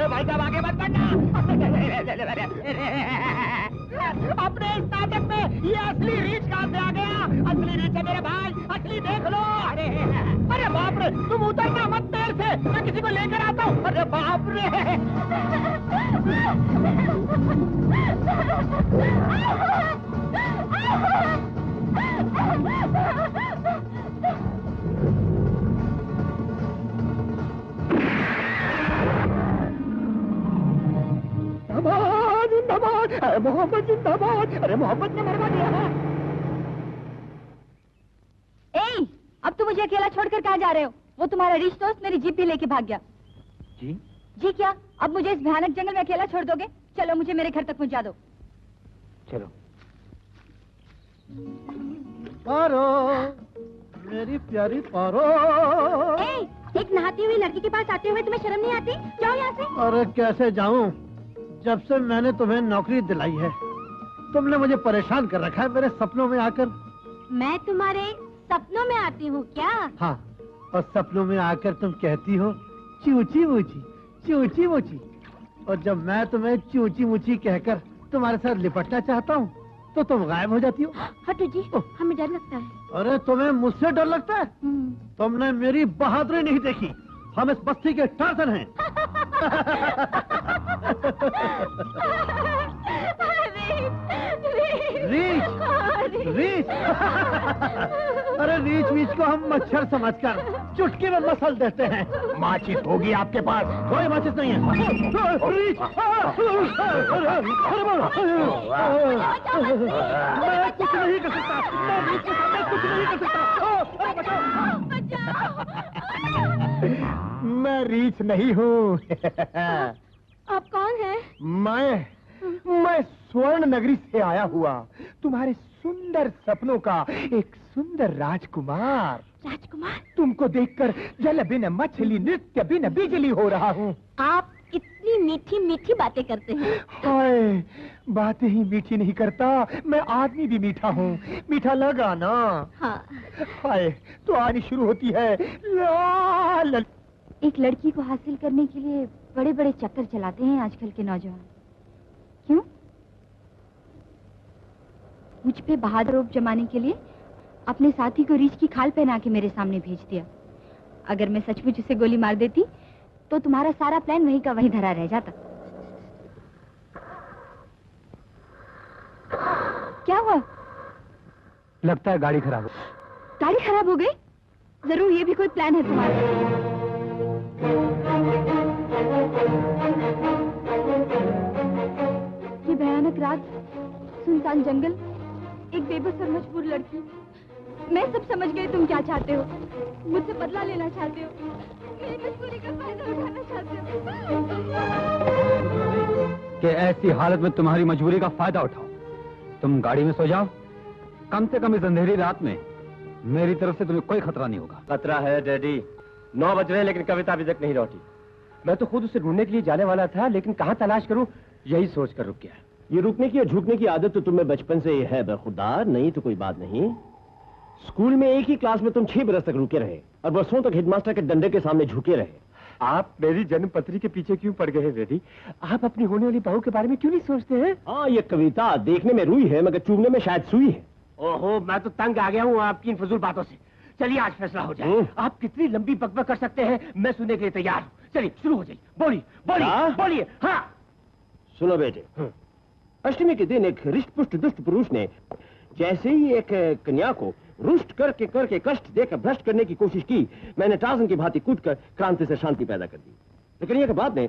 भाई साहब आगे मत बढ़ना। अपने इस नाटक में ये असली रीछ कहां से आ गया? असली रीछ है मेरे भाई, असली देख लो। अरे बाप रे, तुम उतरना मत पैर से, मैं किसी को लेकर आता हूँ। अरे बाप रे। जिंदाबाद, अरे मोहब्बत जिंदाबाद। अरे मोहब्बत ने मरवा दिया। अब तुम मुझे अकेला छोड़कर कहाँ जा रहे हो? वो तुम्हारा रीछ दोस्त मेरी जीप भी लेके भाग गया। जी क्या? अब मुझे इस भयानक जंगल में अकेला छोड़ दोगे? चलो मुझे मेरे घर तक पहुंचा दो। चलो। पारो, मेरी प्यारी पारो। एक नहाती हुई लड़की के पास आते हुए तुम्हें शर्म नहीं आती? जाओ यहाँ से। अरे कैसे जाऊं? जब से मैंने तुम्हें नौकरी दिलाई है, तुमने मुझे परेशान कर रखा है मेरे सपनों में आकर। मैं तुम्हारे सपनों में आती हूँ क्या? हाँ, और सपनों में आकर तुम कहती हो चूची मुची, चूची मुची। और जब मैं तुम्हें चूची मुची कहकर तुम्हारे साथ लिपटना चाहता हूँ तो तुम गायब हो जाती हो। हटो जी, हमें डर लगता है। अरे तुम्हें मुझसे डर लगता है? तुमने मेरी बहादुरी नहीं देखी। हम इस बस्ती के टार्जन हैं। रीछ, रीछ। अरे रीछ वीच को हम मच्छर समझकर चुटकी में मसल देते हैं। माचिस होगी आपके पास? कोई माचिस नहीं है। रीछ, मैं कुछ नहीं कर सकता। मैं रीछ के सामने कुछ नहीं कर सकता। मैं रीछ नहीं हूँ। आप कौन हैं? मैं स्वर्ण नगरी से आया हुआ, तुम्हारे सुंदर सपनों का एक सुंदर राजकुमार। राजकुमार? तुमको देखकर जल बिन मछली, नृत्य बिन बिजली हो रहा हूँ। आप इतनी मीठी मीठी बातें करते हैं। हाय, बातें ही मीठी नहीं करता, मैं आदमी भी मीठा हूँ। मीठा लगा ना? हाँ। हाय, तो आनी शुरू होती है। लाल। एक लड़की को हासिल करने के लिए बड़े बड़े चक्कर चलाते हैं आजकल के नौजवान। क्यों? मुझ पे बहादुर रूप जमाने के लिए अपने साथी को रीछ की खाल पहना के मेरे सामने भेज दिया। अगर मैं सचमुच उसे गोली मार देती तो तुम्हारा सारा प्लान वहीं का वहीं धरा रह जाता। लगता है गाड़ी खराब हो। गाड़ी खराब हो गई? जरूर ये भी कोई प्लान है तुम्हारा। ये भयानक रात, सुनसान जंगल, एक बेबस और मजबूर लड़की। मैं सब समझ गई तुम क्या चाहते हो। मुझसे बदला लेना चाहते हो, मेरी मजबूरी का फायदा उठाना चाहते हो। कि ऐसी हालत में तुम्हारी मजबूरी का फायदा उठाओ। तुम गाड़ी में सो जाओ, कम से कम इस अंधेरी रात में मेरी तरफ से तुम्हें कोई खतरा नहीं होगा। खतरा है डैडी। 9 बज रहे हैं लेकिन कविता अभी तक नहीं लौटी। मैं तो खुद उसे ढूंढने के लिए जाने वाला था, लेकिन कहाँ तलाश करूं यही सोच कर रुक गया। ये रुकने की और झुकने की आदत तो तुम्हें बचपन से ही है बखुदा, नहीं तो कोई बात नहीं। स्कूल में एक ही क्लास में तुम 6 बरस तक रुके रहे और बरसों तक हेडमास्टर के डंडे के सामने झुके रहे। आप मेरी जन्म पत्री के पीछे क्यों पड़ गए हैं डैडी? आप अपनी होने वाली बहू के बारे में क्यों नहीं सोचते हैं? हाँ, ये कविता देखने में रुई है मगर चूमने में शायद सुई है। ओहो, मैं तो तंग आ गया हूँ आपकी इन फजूल बातों से। चलिए आज फैसला हो जाए। आप कितनी लंबी बकबक कर सकते हैं, मैं सुनने के लिए तैयार हूँ। चलिए शुरू हो जाइए। बोलिए बोलिए बोलिए। हाँ सुनो बेटे, अष्टमी के दिन एक हृष्ट पुष्ट दुष्ट पुरुष ने जैसे ही एक कन्या को रुष्ट करके कष्ट देकर भ्रष्ट करने की कोशिश की, मैंने टार्ज़न की भांति कूदकर क्रांति से शांति पैदा कर दी। तो कन्या के बाद ने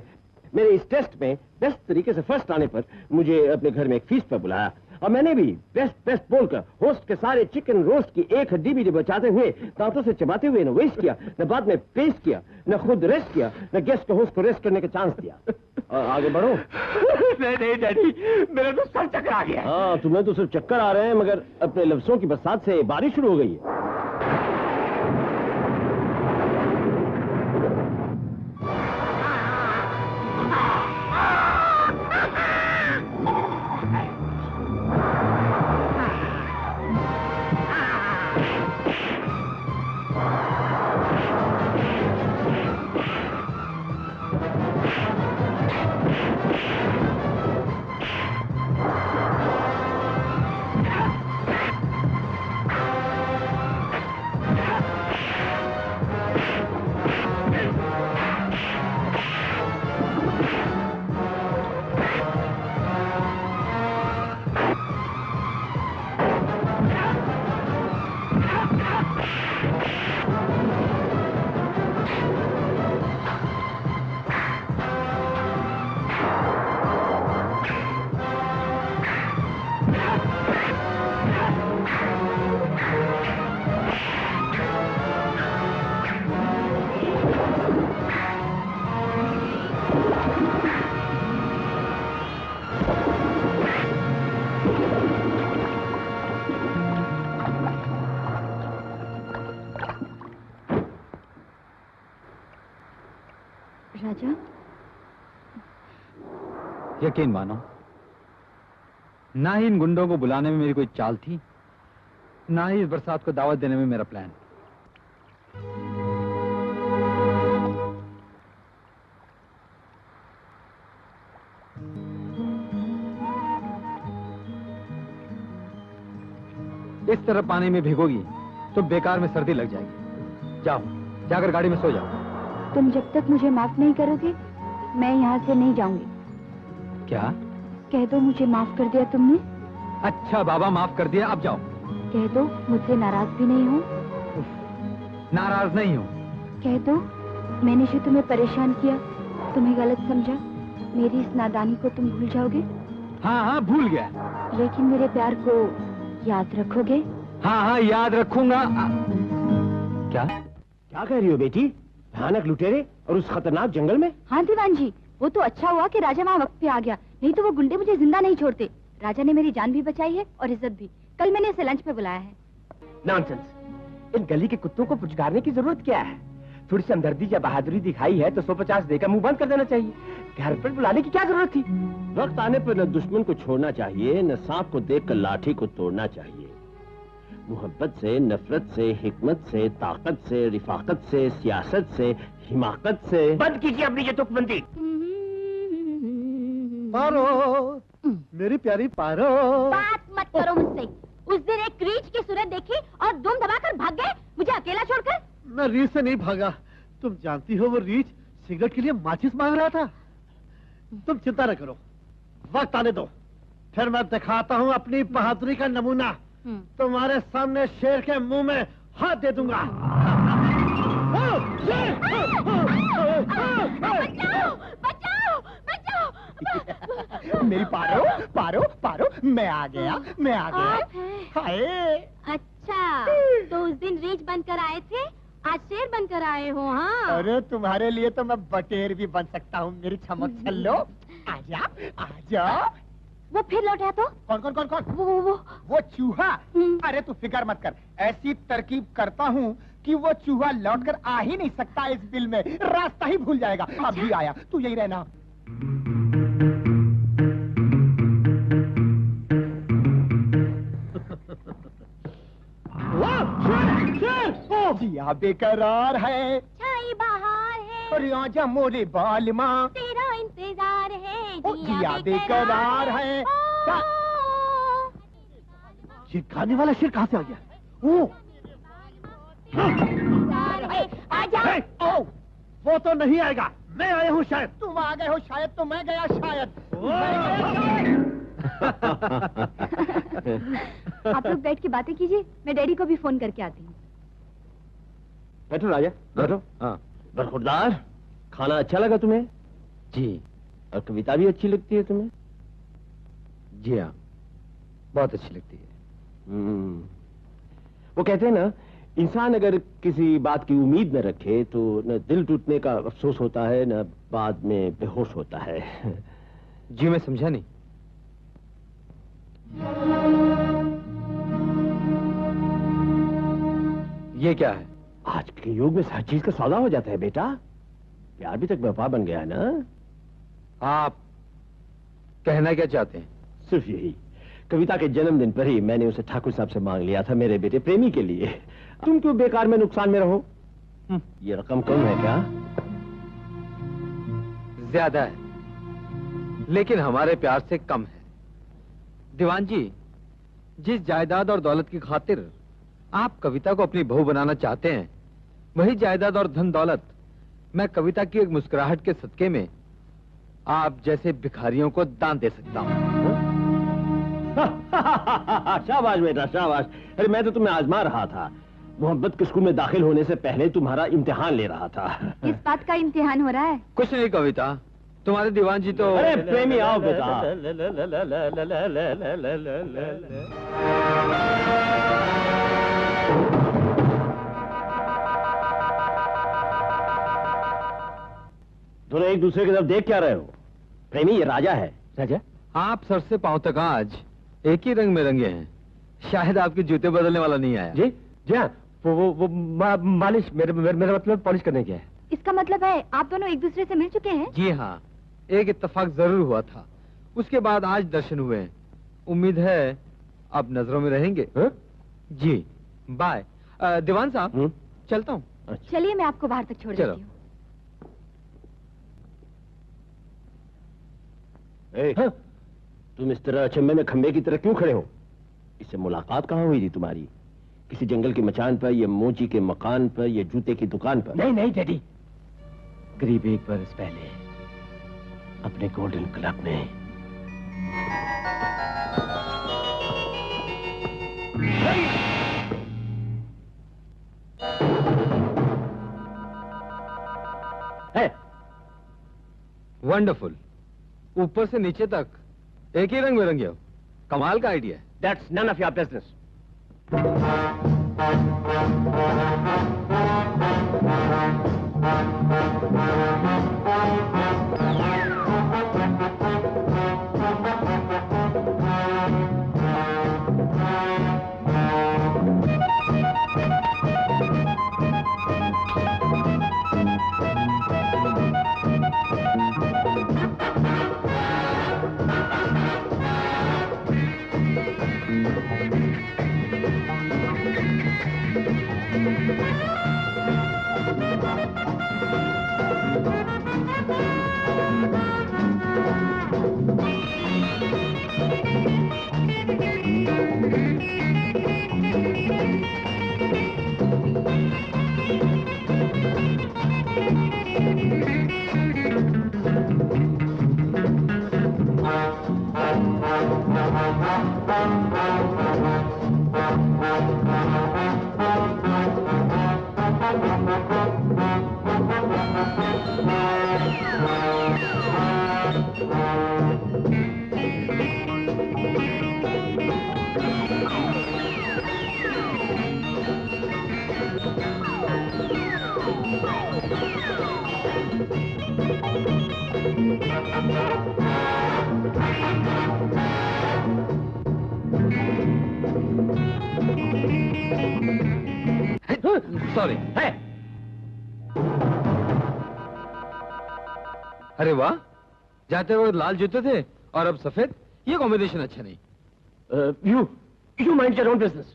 मेरे इस टेस्ट में बेस्ट तरीके से फर्स्ट आने पर मुझे अपने घर में एक फीस्ट पर बुलाया और मैंने भी बेस्ट बोलकर होस्ट के सारे चिकन रोस्ट की एक हड्डी भी बचाते हुए, दांतों से चबाते हुए न वेस्ट किया, न बाद में पेस्ट किया, न खुद रेस्ट किया, न गेस्ट को होस्ट को रेस्ट करने का चांस दिया। और आगे बढ़ो। नहीं डैडी, मेरा तो सर चक्कर आ गया। हाँ, तुम्हें तो सिर्फ चक्कर आ रहे हैं मगर अपने लफ्जों की बरसात से बारिश शुरू हो गई है। राजा, यकीन मानो, ना ही इन गुंडों को बुलाने में मेरी कोई चाल थी, ना ही इस बरसात को दावत देने में मेरा प्लान। इस तरह पानी में भिगोगी तो बेकार में सर्दी लग जाएगी। जाओ, जाकर गाड़ी में सो जाओ। तुम जब तक मुझे माफ नहीं करोगे मैं यहाँ से नहीं जाऊंगी। क्या? कह दो मुझे माफ कर दिया तुमने। अच्छा बाबा, माफ कर दिया, अब जाओ। कह दो मुझसे नाराज भी नहीं हो। नाराज नहीं हूँ। कह दो मैंने जो तुम्हें परेशान किया, तुम्हें गलत समझा, मेरी इस नादानी को तुम भूल जाओगे। हाँ हाँ, भूल गया। लेकिन मेरे प्यार को याद रखोगे। हाँ हाँ, याद रखूंगा। क्या क्या कह रही हो बेटी? भयानक लुटेरे और उस खतरनाक जंगल में? हाँ दीवान जी, वो तो अच्छा हुआ कि राजा वहाँ वक्त पे आ गया, नहीं तो वो गुंडे मुझे जिंदा नहीं छोड़ते। राजा ने मेरी जान भी बचाई है और इज्जत भी। कल मैंने इसे लंच पे बुलाया है। नॉनसेंस। इन गली के कुत्तों को पुचकारने की जरूरत क्या है? थोड़ी सी हमदर्दी या बहादुरी दिखाई है तो 150 देकर मुंह बंद कर देना चाहिए। घर पर बुलाने की क्या जरूरत थी? वक्त आने पर न दुश्मन को छोड़ना चाहिए, न सांप को देखकर लाठी को तोड़ना चाहिए। मोहब्बत से, नफरत से, हिकमत से, ताकत से, रिफाकत से, सियासत से, हिमाकत से। बंद कीजिए अपनी ये तुकबंदी। पारो, मेरी प्यारी पारो। बात मत करो मुझसे। उस दिन एक रीछ की सूरत देखी और दुम दबाकर भाग गए, मुझे अकेला छोड़कर। मैं रीछ से नहीं भागा। तुम जानती हो वो रीछ सिगरेट के लिए माचिस मांग रहा था। तुम चिंता न करो, वक्त आने दो, फिर मैं दिखाता हूँ अपनी बहादुरी का नमूना। तुम्हारे सामने शेर के मुंह में हाथ दे दूंगा। मेरी पारो पारो पारो, मैं आ गया, मैं आ गया। हाय। अच्छा, तो उस दिन रीछ बनकर आए थे, आज शेर बनकर आए हो? हाँ। अरे तुम्हारे लिए तो मैं बटेर भी बन सकता हूँ मेरी चमक छल्लो। आजा आजा। वो फिर लौटा तो? कौन कौन कौन कौन? वो चूहा। अरे तू फिक्र मत कर, ऐसी तरकीब करता हूँ कि वो चूहा लौटकर आ ही नहीं सकता इस बिल में, रास्ता ही भूल जाएगा। अच्छा? अभी आया, तू यही रहना। जिया बेकरार है, छाई बहार है, और आजा मोरे बाल माँ, तेरा इंतजार है। जिया बेकरार है। ये गाने वाला शेर कहाँ से आ गया? ओ, आजा। ओ, वो तो नहीं आएगा, मैं आया हूँ शायद। तुम आ गए हो शायद, तो मैं गया शायद। आप लोग बैठ के बातें कीजिए, मैं डैडी को भी फोन करके आती हूँ। बैठो राजा, बैठो। हाँ। बरखुरदार, खाना अच्छा लगा तुम्हें? जी। और कविता भी अच्छी लगती है तुम्हें? जी हाँ, बहुत अच्छी लगती है। वो कहते हैं ना, इंसान अगर किसी बात की उम्मीद न रखे तो न दिल टूटने का अफसोस होता है, न बाद में बेहोश होता है। जी मैं समझा नहीं। ये क्या है? आज के युग में हर चीज का सौदा हो जाता है बेटा। प्यार भी तक व्यापार बन गया है ना। आप कहना क्या चाहते हैं? सिर्फ यही, कविता के जन्मदिन पर ही मैंने उसे ठाकुर साहब से मांग लिया था मेरे बेटे प्रेमी के लिए। तुम क्यों बेकार में नुकसान में रहो? ये रकम कम है क्या? ज्यादा है, लेकिन हमारे प्यार से कम है। दीवान जी, जिस जायदाद और दौलत की खातिर आप कविता को अपनी बहू बनाना चाहते हैं, वही जायदाद और धन दौलत मैं कविता की एक मुस्कुराहट के सदके में आप जैसे भिखारियों को दान दे सकता हूँ। शाबाश बेटा, शाबाश। अरे मैं तो तुम्हें आजमा रहा था। मोहब्बत के स्कूल में दाखिल होने से पहले तुम्हारा इम्तिहान ले रहा था। किस बात का इम्तिहान हो रहा है? कुछ नहीं कविता, तुम्हारे दीवान जी तो। अरे प्रेमी आओ बेटा। दोनों एक दूसरे की तरफ देख क्या रहे हो? प्रेमी, ये राजा है। राजा, आप सर से पांव तक आज एक ही रंग में रंगे हैं। शायद आपके जूते बदलने वाला नहीं आया। जी जी हाँ, वो मालिश, मेरा मतलब पॉलिश करने के है। इसका मतलब है आप दोनों एक दूसरे से मिल चुके हैं? जी हाँ, एक इत्तेफाक जरूर हुआ था, उसके बाद आज दर्शन हुए हैं। उम्मीद है अब नजरों में रहेंगे। जी बाय। दीवान साहब, चलता हूँ। चलिए मैं आपको बाहर तक छोड़ देती हूँ। तुम इस तरह अचंभे में खंबे की तरह क्यों खड़े हो? इससे मुलाकात कहाँ हुई थी तुम्हारी? किसी जंगल के मचान पर, या मोची के मकान पर, या जूते की दुकान पर? नहीं नहीं डैडी, करीब 1 बरस पहले अपने गोल्डन क्लब में। वंडरफुल, ऊपर से नीचे तक एक ही रंग में रंगे हो। कमाल का आइडिया है। That's none of your business. Sorry है। अरे वाह, जाते वक्त लाल जूते थे और अब सफेद, ये कॉम्बिनेशन अच्छा नहीं। You mind your own business.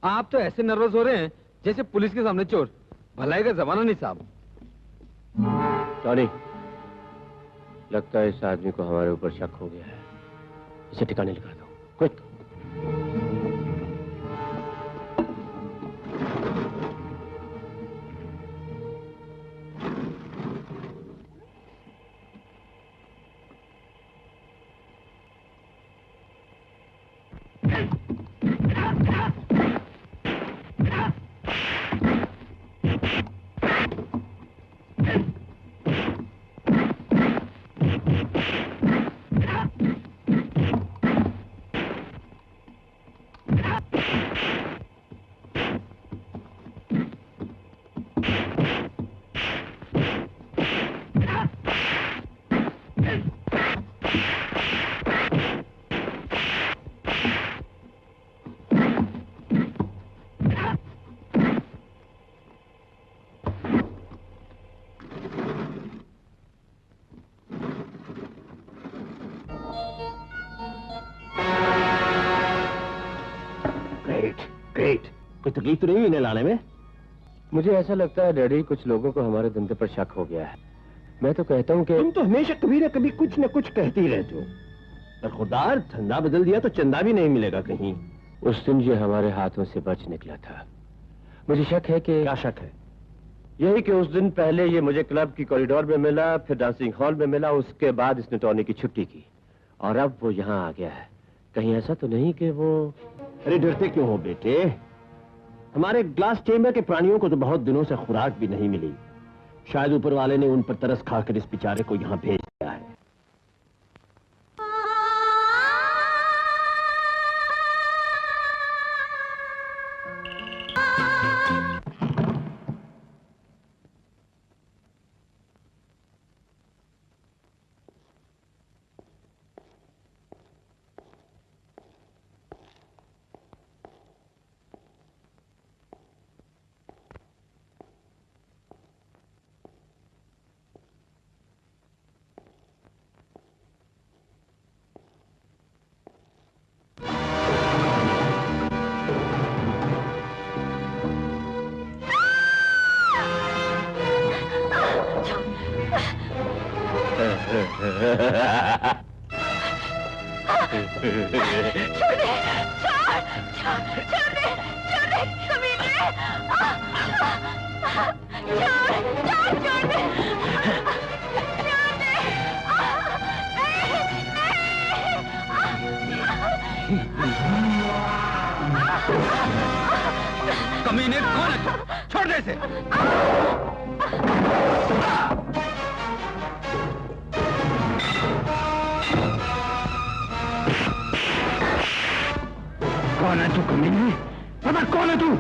आप तो ऐसे नर्वस हो रहे हैं जैसे पुलिस के सामने चोर। भलाई का जमाना नहीं साहब। टॉनी, लगता है इस आदमी को हमारे ऊपर शक हो गया है। इसे ठिकाने लगा दो, क्विक। कोई तकलीफ तो नहीं इन्हें लाने में? मुझे ऐसा लगता है डैडी, कुछ लोगों को हमारे धंधे पर शक हो गया है। मैं तो कहता हूँ कि तुम तो हमेशा कभी ना कभी कुछ न कुछ कहते ही रहते हो। पर खुदार, धंधा बदल दिया तो चंदा भी नहीं मिलेगा कहीं। उस दिन ये हमारे हाथों से बच निकला था। मुझे शक है कि... क्या शक है? यही कि उस दिन पहले ये मुझे क्लब की कॉरिडोर में मिला, फिर डांसिंग हॉल में मिला, उसके बाद इसने टॉनी की छुट्टी की और अब वो यहाँ आ गया है। कहीं ऐसा तो नहीं कि वो... अरे डरते क्यों हो बेटे? हमारे ग्लास चेंबर के प्राणियों को तो बहुत दिनों से खुराक भी नहीं मिली। शायद ऊपर वाले ने उन पर तरस खाकर इस बेचारे को यहाँ भेज दिया है। कमीने, कौन है तू? छोड़ दे इसे। कौन है तू कमीने? पता कौन है तू?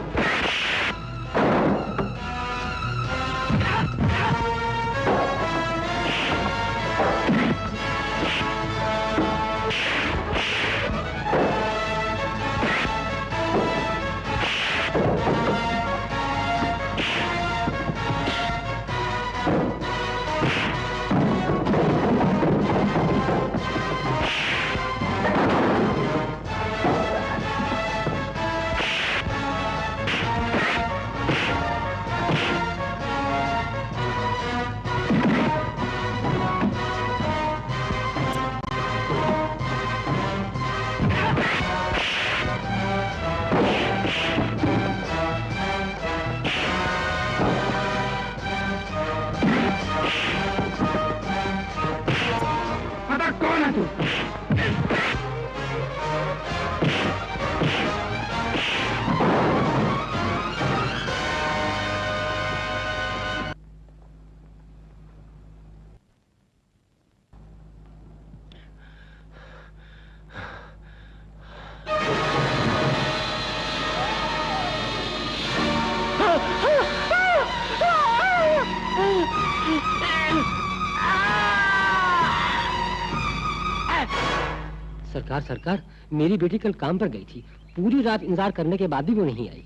सरकार, मेरी बेटी कल काम पर गई थी। पूरी रात इंतजार करने के बाद भी वो नहीं आई।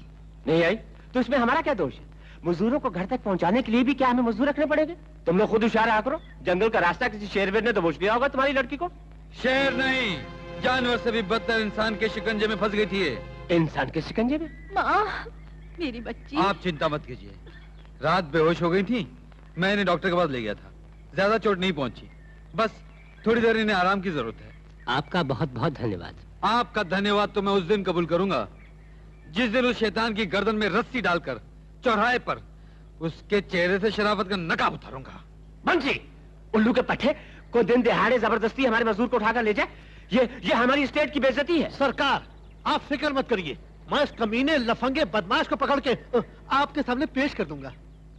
नहीं आई तो इसमें हमारा क्या दोष है? मजदूरों को घर तक पहुंचाने के लिए भी क्या हमें मजदूर रखने पड़ेंगे? तुम लोग खुद होशियार रहा करो। जंगल का रास्ता किसी शेरवेर ने दबोच लिया होगा तुम्हारी लड़की को। शेर नहीं, जानवर से भी बदतर इंसान के शिकंजे में फंस गई थी ये। इंसान के शिकंजे में? माँ, मेरी बच्ची। आप चिंता मत कीजिए, रात बेहोश हो गई थी, मैं इन्हें डॉक्टर के पास ले गया था। ज्यादा चोट नहीं पहुंची, बस थोड़ी देर इन्हें आराम की जरूरत है। आपका बहुत बहुत धन्यवाद। आपका धन्यवाद तो मैं उस दिन कबूल करूंगा जिस दिन उस शैतान की गर्दन में रस्सी डालकर चौराहे पर उसके चेहरे से शराफत का नकाब उतारूंगा। बंसी, उल्लू के पट्टे को दिन दिहाड़े जबरदस्ती हमारे मजदूर को उठाकर ले जाए, ये हमारी स्टेट की बेइज्जती है। सरकार, आप फिक्र मत करिए, मैं इस कमीने लफंगे बदमाश को पकड़ के आपके सामने पेश कर दूंगा।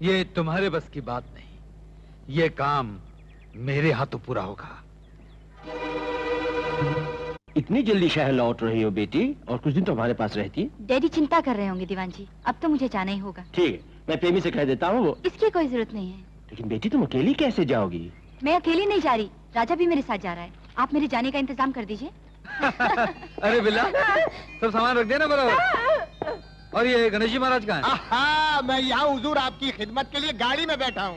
ये तुम्हारे बस की बात नहीं, ये काम मेरे हाथों पूरा होगा। इतनी जल्दी शहर लौट रही हो बेटी, और कुछ दिन तो हमारे पास रहती? डैडी चिंता कर रहे होंगे दीवान जी, अब तो मुझे जाना ही होगा। ठीक है, मैं प्रेमी से कह देता हूँ वो। इसकी कोई जरूरत नहीं है। लेकिन बेटी तुम अकेली कैसे जाओगी? मैं अकेली नहीं जा रही, राजा भी मेरे साथ जा रहा है। आप मेरे जाने का इंतजाम कर दीजिए। अरे बिल्ला, सब सामान रख देना बराबर। और ये गणेश जी महाराज कहाँ हैं? आहा, मैं यहाँ हुजूर आपकी खिदमत के लिए गाड़ी में बैठा हूँ।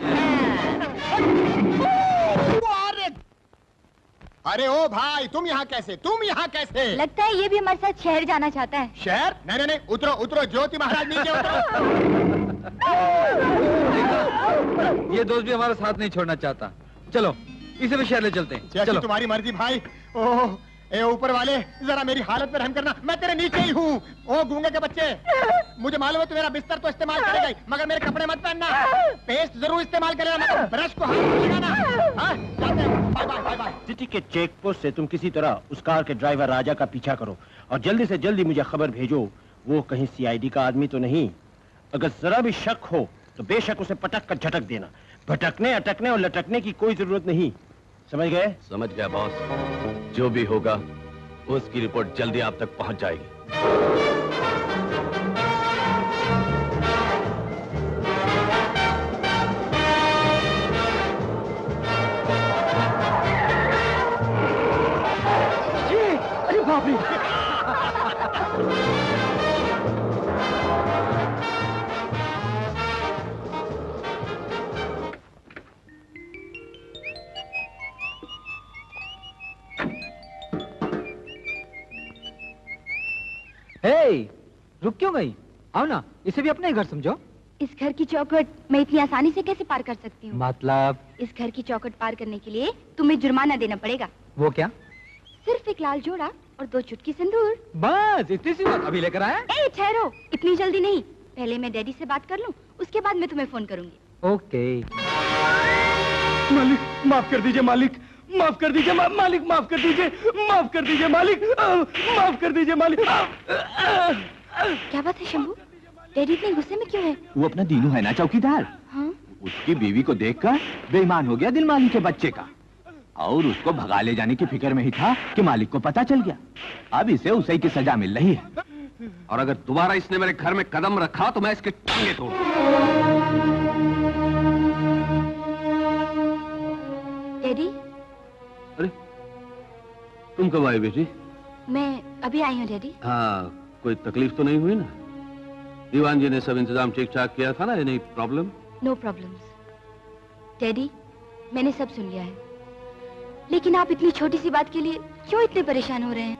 अरे ओ भाई, तुम यहाँ कैसे? तुम यहाँ कैसे? लगता है ये भी हमारे साथ शहर जाना चाहता है। शहर? नहीं नहीं, उतरो उतरो, ज्योति महाराज नीचे उतरो। ये दोस्त भी हमारा साथ नहीं छोड़ना चाहता। चलो इसे भी शहर ले चलते हैं। चलो तुम्हारी मर्जी भाई। ओह, ए ऊपर वाले, जरा मेरी हालत पे रहम करना, मैं तेरे नीचे ही हूँ। ओ गूंगे के बच्चे, मुझे मालूम है तू मेरा बिस्तर तो इस्तेमाल करेगा ही, मगर मेरे कपड़े मत पहनना। पेस्ट जरूर इस्तेमाल करेगा, मगर ब्रश को हाथ में लगाना। हाँ, जाते हैं, bye bye bye bye. City के चेक पोस्ट से तुम किसी तरह उस कार के ड्राइवर राजा का पीछा करो और जल्दी से जल्दी मुझे खबर भेजो वो कहीं सीआईडी का आदमी तो नहीं। अगर जरा भी शक हो तो बेशक उसे पटक कर झटक देना। भटकने, अटकने और लटकने की कोई जरूरत नहीं। समझ गए? समझ गया बॉस। जो भी होगा उसकी रिपोर्ट जल्दी आप तक पहुंच जाएगी। अरे बाप रे! रुक क्यों गई? आओ ना, इसे भी अपना ही घर समझो। इस घर की चौखट मैं इतनी आसानी से कैसे पार कर सकती हूँ? मतलब? इस घर की चौखट पार करने के लिए तुम्हें जुर्माना देना पड़ेगा। वो क्या? सिर्फ एक लाल जोड़ा और 2 चुटकी सिंदूर। बस इतनी सी बात? अभी लेकर आया? ए ठहरो, इतनी जल्दी नहीं, पहले मैं डैडी से बात कर लूं, उसके बाद मैं तुम्हें फोन करूंगी। ओके। मालिक माफ कर दीजिए, मालिक माफ कर दीजिए, मालिक माफ कर दीजिए, माफ कर दीजिए मालिक, माफ कर दीजिए मालिक। क्या बात है शंभू, डैडी इतने गुस्से में क्यों है? वो अपना दीनू है ना चौकीदार, हाँ? उसकी बीवी को देखकर बेईमान हो गया दिलमानी के बच्चे का, और उसको भगा ले जाने की फिक्र में ही था कि मालिक को पता चल गया। अब इसे उसे की सजा मिल रही है, और अगर दोबारा इसने मेरे घर में कदम रखा तो मैं इसके टांगे तोड़। डैडी, अरे तुम कब आई बेटी? मैं अभी आई हूँ डैडी। हाँ, कोई तकलीफ तो नहीं हुई ना? दीवान जी ने सब इंतजाम ठीक ठाक किया था ना? Any problem? No problems. Daddy, मैंने सब सुन लिया है, लेकिन आप इतनी छोटी सी बात के लिए क्यों इतने परेशान हो रहे हैं?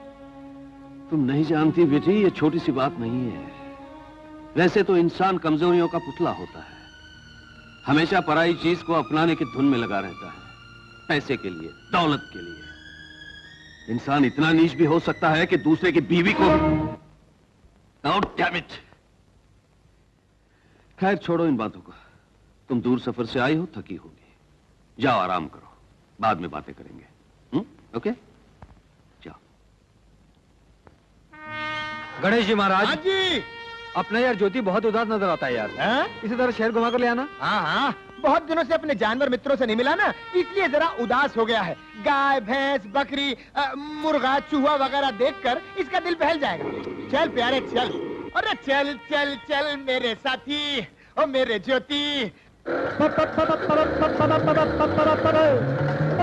तुम नहीं जानती बेटी, ये छोटी सी बात नहीं है। वैसे तो इंसान कमजोरियों का पुतला होता है, हमेशा पराई चीज को अपनाने की धुन में लगा रहता है, पैसे के लिए, दौलत के लिए। इंसान इतना नीच भी हो सकता है कि दूसरे की बीवी को। Oh, damn it! खैर छोड़ो इन बातों को। तुम दूर सफर से आई हो, थकी होगी, जाओ आराम करो, बाद में बातें करेंगे। ओके, जाओ। गणेश जी महाराज। हाँ जी। अपना यार ज्योति बहुत उदास नजर आता है यार। हाँ? इसी तरह शहर घुमा कर ले आना। हाँ हाँ, बहुत दिनों से अपने जानवर मित्रों से नहीं मिला ना, इसलिए जरा उदास हो गया है। गाय, भैंस, बकरी, मुर्गा, चूहा वगैरह देखकर इसका दिल बहल जाएगा। चल प्यारे चल, अरे चल चल चल मेरे साथी, ओ मेरे ज्योति।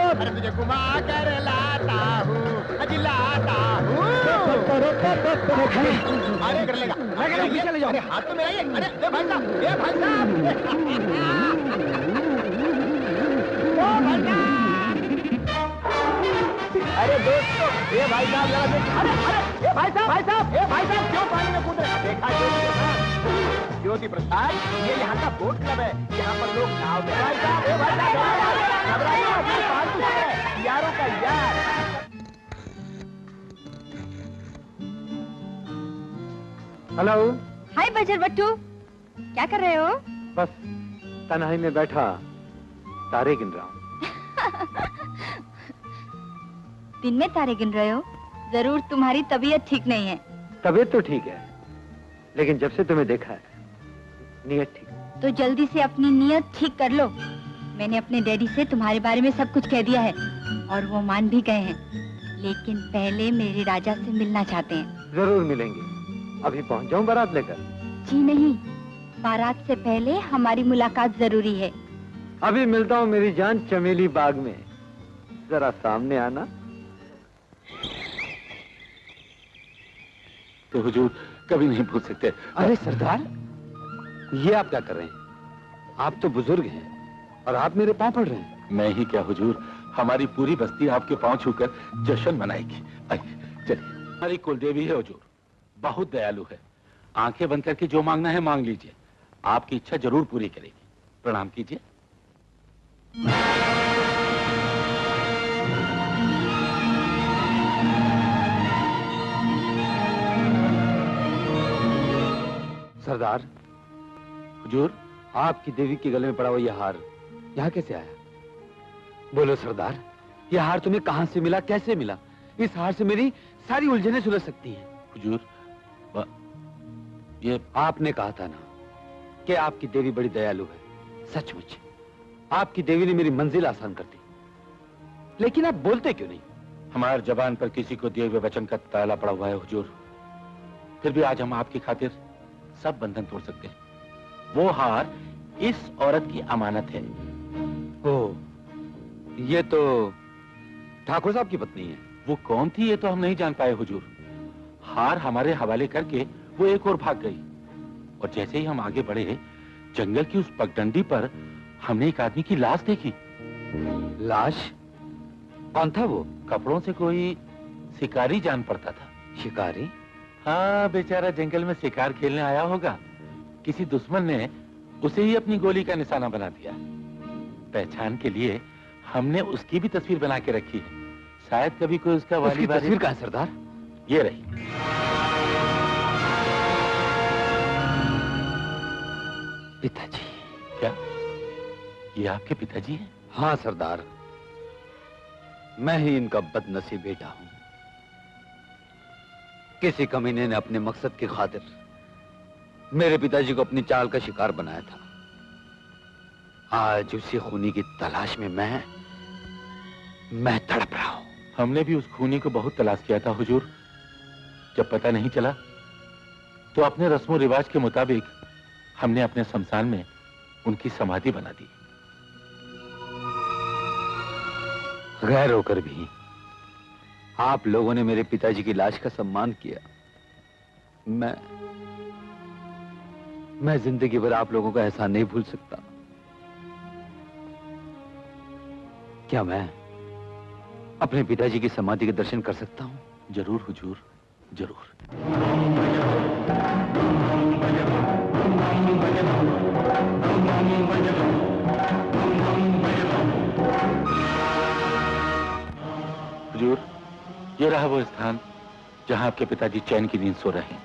अरे तुझे घुमा कर लाता हूँ, अजी लाता हूँ। अरे कर लेगा, चले जाओ। अरे हाथ तो मेरा ही है। अरे ए भाई साहब, ए भाई साहब, ओ भाई साहब। अरे दोस्तों, ए भाई साहब जरा देख। अरे ए भाई साहब, ए भाई साहब क्यों पानी में कूद रहे हैं? देखा ज्योति प्रसाद, ये यहाँ का बोट क्लब है, यहाँ पर लोग नाव में। भाई साहब, ए भाई साहब, घबराइए मत, ये फालतू है, यारों का यार। हेलो। हाय बजर बट्टू, क्या कर रहे हो? बस तन्हाई में बैठा तारे गिन रहा हूँ। दिन में तारे गिन रहे हो? जरूर तुम्हारी तबीयत ठीक नहीं है। तबीयत तो ठीक है, लेकिन जब से तुम्हें देखा है नीयत ठीक। तो जल्दी से अपनी नीयत ठीक कर लो। मैंने अपने डैडी से तुम्हारे बारे में सब कुछ कह दिया है और वो मान भी गए हैं, लेकिन पहले मेरे राजा से मिलना चाहते हैं। जरूर मिलेंगे। अभी पहुंच जाऊं बारात लेकर? जी नहीं, बारात से पहले हमारी मुलाकात जरूरी है। अभी मिलता हूँ मेरी जान चमेली बाग में, जरा सामने आना। तो हुजूर कभी नहीं भूल सकते। अरे सरदार, ये आप क्या कर रहे हैं? आप तो बुजुर्ग हैं और आप मेरे पांव पड़ रहे हैं। मैं ही क्या हुजूर, हमारी पूरी बस्ती आपके पांव छूकर जश्न मनाएगी। आइए चलिए। हमारी कुलदेवी है हुजूर, बहुत दयालु है। आंखें बंद करके जो मांगना है मांग लीजिए, आपकी इच्छा जरूर पूरी करेगी। प्रणाम कीजिए। सरदार, हुजूर, आपकी देवी के गले में पड़ा हुआ यह हार यहाँ कैसे आया? बोलो सरदार, यह हार तुम्हें कहां से मिला, कैसे मिला? इस हार से मेरी सारी उलझनें सुलझ सकती हैं। हुजूर, ये आपने कहा था ना कि आपकी देवी बड़ी दयालु है। सचमुच आपकी देवी ने मेरी मंजिल आसान कर दी, लेकिन आप बोलते क्यों नहीं? हमारे जबान पर किसी को दिए हुए वचन का ताला पड़ा हुआ है हुजूर। फिर भी आज हम आपकी खातिर सब बंधन तोड़ सकते हैं। वो हार इस औरत की अमानत है। ओ, ये तो ठाकुर साहब की पत्नी है। वो कौन थी ये तो हम नहीं जान पाए हुजूर। हार हमारे हवाले करके वो एक और भाग गई, और जैसे ही हम आगे बढ़े, जंगल की उस पगडंडी पर हमने एक आदमी की लाश देखी। लाश? कौन था वो? कपड़ों से कोई शिकारी जान पड़ता था। शिकारी? हाँ, बेचारा जंगल में शिकार खेलने आया होगा। किसी दुश्मन ने उसे ही अपनी गोली का निशाना बना दिया। पहचान के लिए हमने उसकी भी तस्वीर बना के रखी है। शायद कभी कोई उसका वाली वाली। तस्वीर कहाँ है सरदार? ये रही। पिताजी। क्या ये आपके पिताजी हैं? हाँ सरदार, मैं ही इनका बदनसीब बेटा हूं। किसी कमीने ने अपने मकसद की खातिर मेरे पिताजी को अपनी चाल का शिकार बनाया था। आज उसी खूनी की तलाश में मैं तड़प रहा हूं। हमने भी उस खूनी को बहुत तलाश किया था हुजूर। जब पता नहीं चला तो अपने रस्मों रिवाज के मुताबिक हमने अपने शमशान में उनकी समाधि बना दी। गैर होकर भी आप लोगों ने मेरे पिताजी की लाश का सम्मान किया। मैं जिंदगी भर आप लोगों का एहसान नहीं भूल सकता। क्या मैं अपने पिताजी की समाधि के दर्शन कर सकता हूं? जरूर हुजूर, जरूर। हुजूर, ये रहा वो स्थान जहां आपके पिताजी चैन की नींद सो रहे हैं।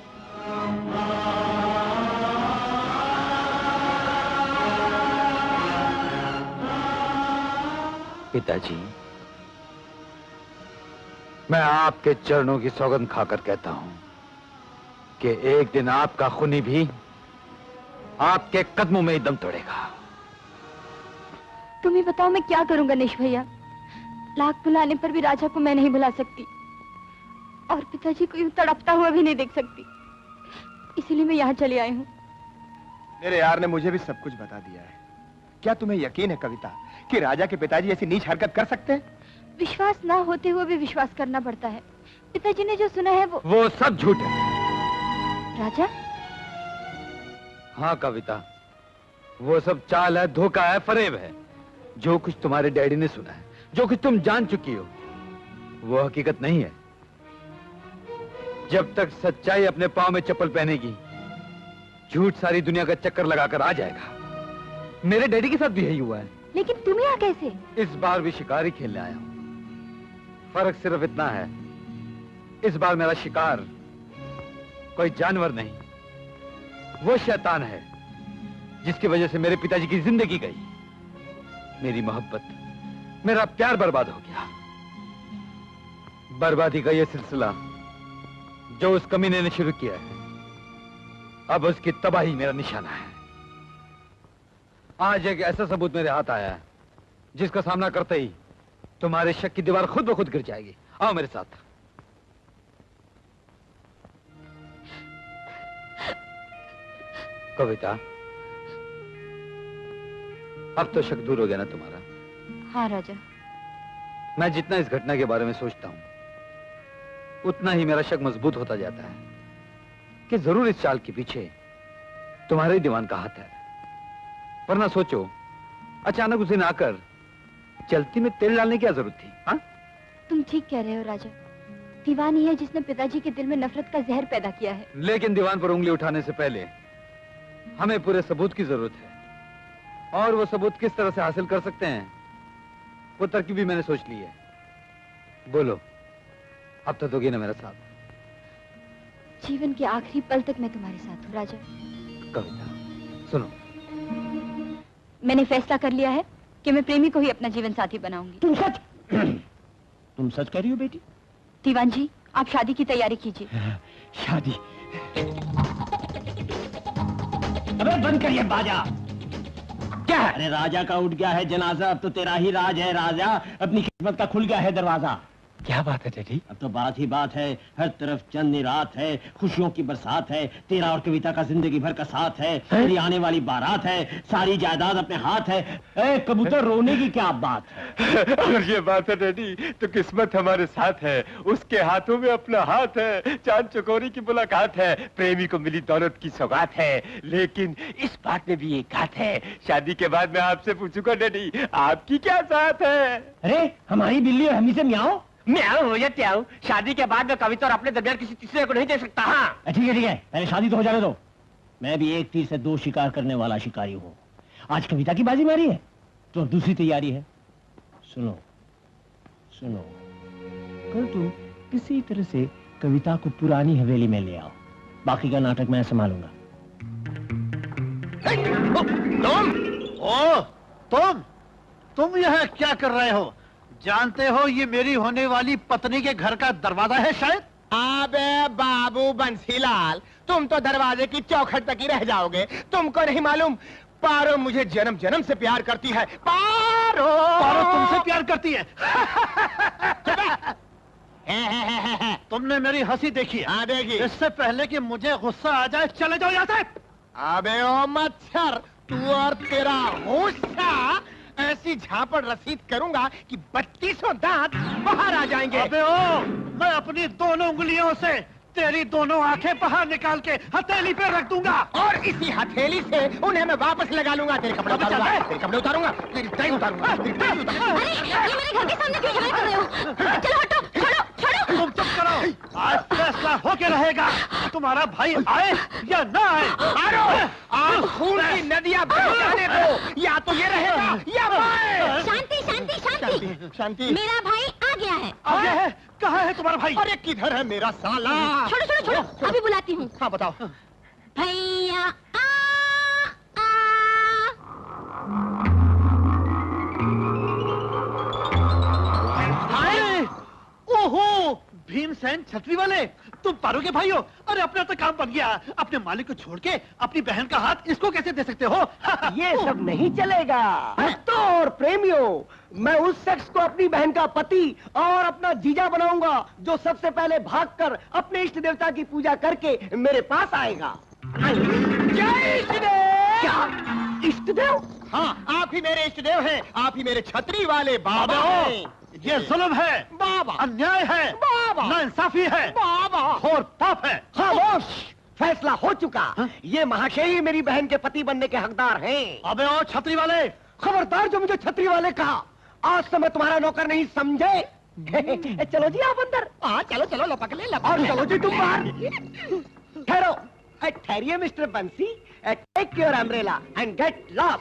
पिताजी, मैं आपके चरणों की सौगंध खाकर कहता हूं कि एक दिन आपका खूनी भी आपके कदमों में ही दम तोड़ेगा। तुम्हें बताओ मैं क्या करूं गणेश भैया। लाख बुलाने पर भी राजा को मैं नहीं बुला सकती और पिताजी को यूं तड़पता हुआ भी नहीं देख सकती। इसीलिए मैं यहाँ चली आई हूँ। मेरे यार ने मुझे भी सब कुछ बता दिया है। क्या तुम्हें यकीन है कविता कि राजा के पिताजी ऐसी नीच हरकत कर सकते हैं? विश्वास ना होते हुए भी विश्वास करना पड़ता है। पिताजी ने जो सुना है वो सब झूठ है। राजा? हाँ कविता, वो सब चाल है, धोखा है, फरेब है। जो कुछ तुम्हारे डैडी ने सुना है, जो कुछ तुम जान चुकी हो, वो हकीकत नहीं है। जब तक सच्चाई अपने पांव में चप्पल पहनेगी, झूठ सारी दुनिया का चक्कर लगाकर आ जाएगा। मेरे डैडी के साथ भी यही हुआ है। लेकिन तुम यहाँ कैसे? इस बार भी शिकारी खेलने आया हूं। फर्क सिर्फ इतना है, इस बार मेरा शिकार कोई जानवर नहीं, वो शैतान है जिसकी वजह से मेरे पिताजी की जिंदगी गई, मेरी मोहब्बत, मेरा प्यार बर्बाद हो गया। बर्बादी का यह सिलसिला जो उस कमीने ने शुरू किया है, अब उसकी तबाही मेरा निशाना है। आज एक ऐसा सबूत मेरे हाथ आया है जिसका सामना करते ही तुम्हारे शक की दीवार खुद ब खुद गिर जाएगी। आओ मेरे साथ। कविता, अब तो शक दूर हो गया ना तुम्हारा? हाँ राजा। मैं जितना इस घटना के बारे में सोचता हूं, उतना ही मेरा शक मजबूत होता जाता है कि जरूर इस चाल के पीछे तुम्हारे ही दीवान का हाथ है। वरना सोचो, अचानक उसे आकर चलती में तेल डालने की क्या जरूरत थी? हाँ? तुम ठीक कह रहे हो राजा। दीवान ही है जिसने पिताजी के दिल में नफरत का जहर पैदा किया है। लेकिन दीवान पर उंगली उठाने से पहले हमें पूरे सबूत की जरूरत है, और वो सबूत किस तरह से हासिल कर सकते हैं, वो तरकीब भी मैंने सोच ली है। बोलो, अब तो दोगी ना मेरा साथ? जीवन के आखिरी पल तक मैं तुम्हारे साथ हूँ राजा। कविता सुनो, मैंने फैसला कर लिया है कि मैं प्रेमी को ही अपना जीवन साथी बनाऊंगी। तुम सच कह रही हो बेटी? दीवान जी, आप शादी की तैयारी कीजिए। शादी? अबे बंद करिए बाजा। क्या है? अरे राजा का उठ गया है जनाजा, अब तो तेरा ही राज है राजा। अपनी किस्मत का खुल गया है दरवाजा। क्या बात है डैडी? अब तो बात ही बात है, हर तरफ चंदनी रात है, खुशियों की बरसात है, तेरा और कविता का जिंदगी भर का साथ है, तेरी आने वाली बारात है, सारी जायदाद अपने हाथ है। ए कबूतर, रोने की क्या बात है? अगर ये बात है डैडी, तो किस्मत हमारे साथ है, उसके हाथों में अपना हाथ है, चांद चकोरी की मुलाकात है, प्रेमी को मिली दौलत की सौगात है। लेकिन इस बात में भी एक बात है, शादी के बाद मैं आपसे पूछूंगा डैडी, आपकी क्या साथ है? अरे हमारी बिल्ली और हमी से म्याओ म्याऊं हो या त्याऊं, शादी के बाद में कविता और अपने दरमियान किसी तीसरे को नहीं दे सकता। हाँ ठीक है, पहले शादी तो हो जाने दो। मैं भी एक तीर से दो शिकार करने वाला शिकारी हूँ। आज कविता की बाजी मारी है तो दूसरी तैयारी है। सुनो सुनो, कल तुम किसी तरह से कविता को पुरानी हवेली में ले आओ, बाकी का नाटक मैं संभालूंगा। तुम यह क्या कर रहे हो? जानते हो ये मेरी होने वाली पत्नी के घर का दरवाजा है शायद? अबे बाबू बंसीलाल, तुम तो दरवाजे की चौखट तक ही रह जाओगे। तुमको नहीं मालूम, पारो मुझे जन्म जन्म से प्यार करती है। पारो तुमसे प्यार करती है? तुमने मेरी हंसी देखी? हाँ देखी। इससे पहले कि मुझे गुस्सा आ जाए, चले जाओ यहाँ से। अबे ओ मच्छर, तू और तेरा गुस्सा ऐसी झापड़ रसीद करूंगा कि 3200 दांत बाहर आ जाएंगे। अबे ओ, मैं अपनी दोनों उंगलियों से तेरी दोनों आंखें बाहर निकाल के हथेली पे रख दूंगा, और इसी हथेली से उन्हें मैं वापस लगा लूंगा। तेरे कपड़े उतारूंगा, तेरे कपड़े उतारूंगा, तेरी टाई उतारूंगा, तेरी टाई उतारूंगा। अरे ये मेरे घर के सामने क्यों झगड़ा कर रहे हो? चलो हटो, छोड़ो छोड़ो। तुम चुप करो, आज फैसला होके रहेगा, तुम्हारा भाई आए या ना आए। आज खून की नदियां बहने दो, या तो ये रहेगा या मैं। शांति शांति शांति शांति। मेरा भाई आ गया है। आ गया है? कहाँ है तुम्हारा भाई? अरे किधर है मेरा साला? छोड़ो छोड़ो छोड़ो, अभी बुलाती हूँ। हाँ बताओ। भैया ओहो, भीमसेन छतरी वाले, तुम पारो के भाई हो? अरे अपना तो काम बन गया। अपने मालिक को छोड़ के अपनी बहन का हाथ इसको कैसे दे सकते हो? ये सब नहीं चलेगा दोस्तों और प्रेमियों। मैं उस शख्स को अपनी बहन का पति और अपना जीजा बनाऊंगा जो सबसे पहले भागकर अपने इष्ट देवता की पूजा करके मेरे पास आएगा। जय इष्ट देव। क्या इष्ट देव? हाँ, आप ही मेरे इष्ट देव हैं, आप ही मेरे छतरी वाले बाबा हैं। ये जुल्म है, बाबा, अन्याय है, बाबा, नाइंसाफी है, बाबा, और पाप है। खामोश, फैसला हो चुका। ये महाशय ही मेरी बहन के पति बनने के हकदार हैं। अबे ओ छतरी वाले, खबरदार जो मुझे छतरी वाले कहा, आज से मैं तुम्हारा नौकर नहीं समझे। चलो जी आप अंदर। हाँ चलो चलो, लपक ले और चलो जी तुम बाहर। ठहरो, ठहरिए mister Bansi, take your umbrella and get lost.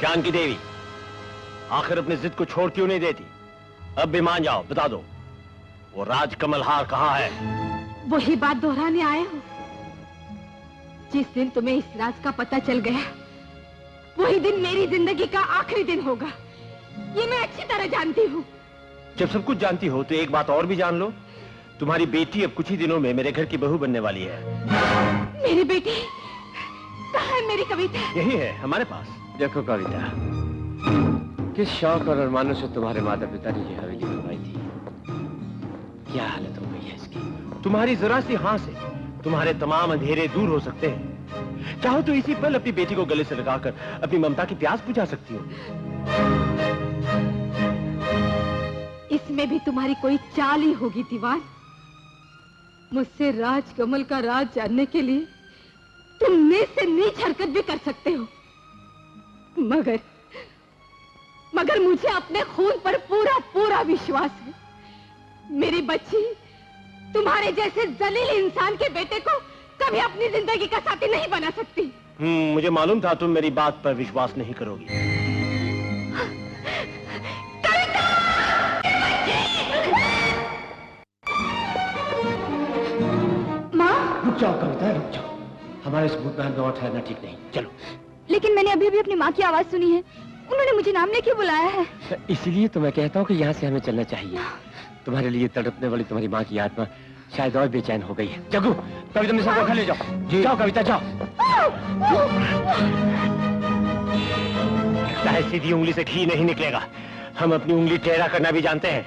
Janki Devi, आखिर अपनी जिद को छोड़ क्यों नहीं देती? अब भी मान जाओ, बता दो वो राजकमलहार कहाँ है? वही बात दोहराने आए हो। जिस दिन तुम्हें इस राज का पता चल गया, वही दिन मेरी जिंदगी का आखिरी दिन होगा। ये मैं अच्छी तरह जानती हूँ। जब सब कुछ जानती हो तो एक बात और भी जान लो, तुम्हारी बेटी अब कुछ ही दिनों में मेरे घर की बहू बनने वाली है। मेरी बेटी? कहाँ है मेरी कविता? यही है हमारे पास। देखो कविता, किस शौक और अरमानों से तुम्हारे माता पिता ने ये हवेली बनवाई थी, क्या हालत हो गई है इसकी। तुम्हारी जरा सी हाँ से तुम्हारे तमाम अंधेरे दूर हो सकते हैं। चाहो तो इसी पल अपनी बेटी को गले से लगाकर अपनी ममता की प्यास बुझा सकती हो। इसमें भी तुम्हारी कोई चाल ही होगी दीवान। मुझसे राजकमल का राज जानने के लिए तुम नीच से नीच हरकत भी कर सकते हो, मगर मुझे अपने खून पर पूरा पूरा विश्वास है। मेरी बच्ची तुम्हारे जैसे जलील इंसान के बेटे को कभी अपनी जिंदगी का साथी नहीं बना सकती। मुझे मालूम था तुम मेरी बात पर विश्वास नहीं करोगी। माँ, रुक जाओ कविता, रुक जाओ। हमारे सबूत में और ठहरना ठीक नहीं। चलो। लेकिन मैंने अभी अभी अपनी माँ की आवाज सुनी है। उन्होंने मुझे नाम लेके बुलाया है। इसीलिए तो मैं कहता हूँ कि यहाँ से हमें चलना चाहिए। तुम्हारे लिए तड़पने वाली तुम्हारी माँ की आत्मा शायद और बेचैन हो गई है। जग्गू, कविता में सबको घर ले जाओ। जाओ कविता, जाओ। लगता है सीधी उंगली से घी नहीं निकलेगा। हम अपनी उंगली टेढ़ा करना भी जानते हैं।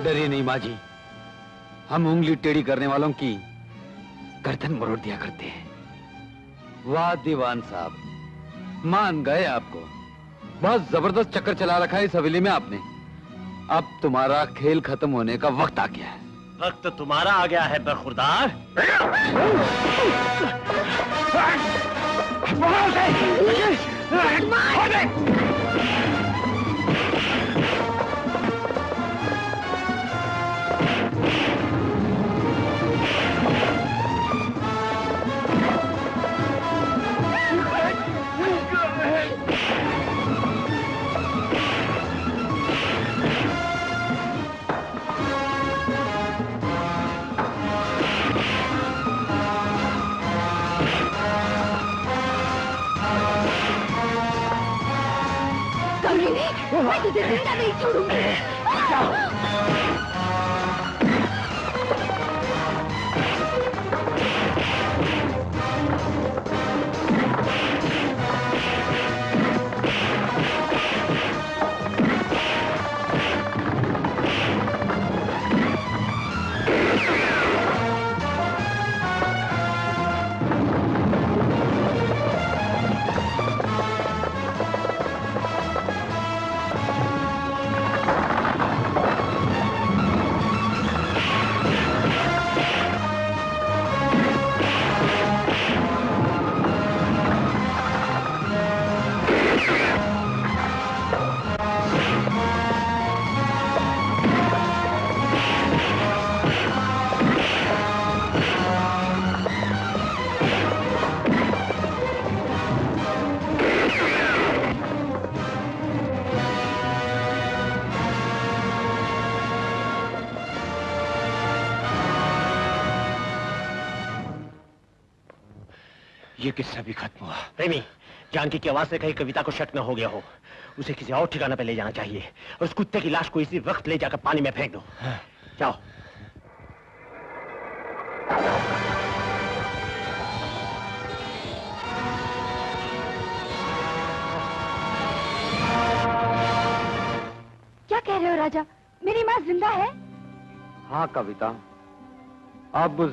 डरिए नहीं माँ जी, हम उंगली टेढ़ी करने वालों की गर्दन मरोड़ दिया करते हैं। वाह दीवान साहब, मान गए आपको। बहुत जबरदस्त चक्कर चला रखा है इस हवेली में आपने। अब तुम्हारा खेल खत्म होने का वक्त आ गया है। वक्त तुम्हारा आ गया है बरखुरदार। मैं तुझे जिंदा नहीं छोड़ूंगी। ये किस्सा भी खत्म हुआ। प्रेमी, जानकी की आवाज से कहीं कविता को शक न हो गया हो। उसे किसी और ठिकाना पे ले जाना चाहिए और उस कुत्ते की लाश को इसी वक्त ले जाकर पानी में फेंक दो। जाओ। राजा, मेरी माँ जिंदा है? हाँ कविता, अब उस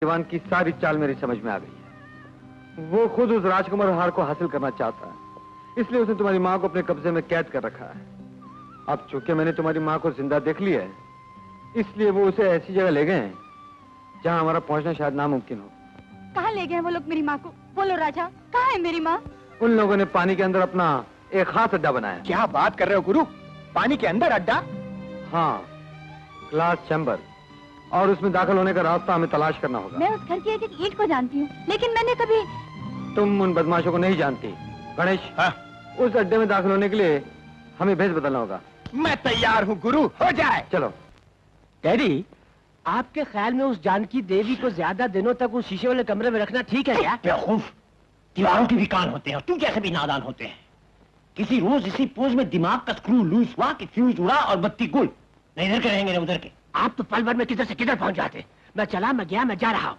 दीवान की सारी चाल मेरी समझ में आ गई है। वो खुद उस राजकुमार हार को हासिल करना चाहता है, इसलिए उसने तुम्हारी माँ को अपने कब्जे में कैद कर रखा है। अब चूंकि मैंने तुम्हारी माँ को जिंदा देख लिया है, इसलिए वो उसे ऐसी जगह ले गए हैं जहाँ हमारा पहुंचना शायद नामुमकिन हो। कहाँ ले गए हैं वो लोग मेरी माँ को? बोलो राजा, कहाँ है मेरी माँ? उन लोगों ने पानी के अंदर अपना एक खास अड्डा बनाया। क्या बात कर रहे हो गुरु? पानी के अंदर अड्डा? हाँ, ग्लास चैम्बर, और उसमें दाखिल होने का रास्ता हमें तलाश करना होगा। मैं उस घर की एक एक ईंट को जानती हूँ, लेकिन मैंने कभी... तुम उन बदमाशों को नहीं जानती। गणेश, उस अड्डे में दाखिल होने के लिए हमें भेष बदलना होगा। मैं तैयार हूँ गुरु, हो जाए। चलो। डैडी, आपके ख्याल में उस जानकी देवी को ज्यादा दिनों तक उस शीशे वाले कमरे में रखना ठीक है क्या? बेवकूफ, दीवारों के भी कान होते हैं, तुम कैसे भी नादान होते हैं। किसी रोज इसी पोज में दिमाग का स्क्रू लूज हुआ कि फ्यूज उड़ा और बत्ती गुल। नहीं इधर के रहेंगे ना उधर के। आप तो पल भर में किधर से किधर पहुंच जाते। मैं चला, मैं गया, मैं जा रहा हूँ।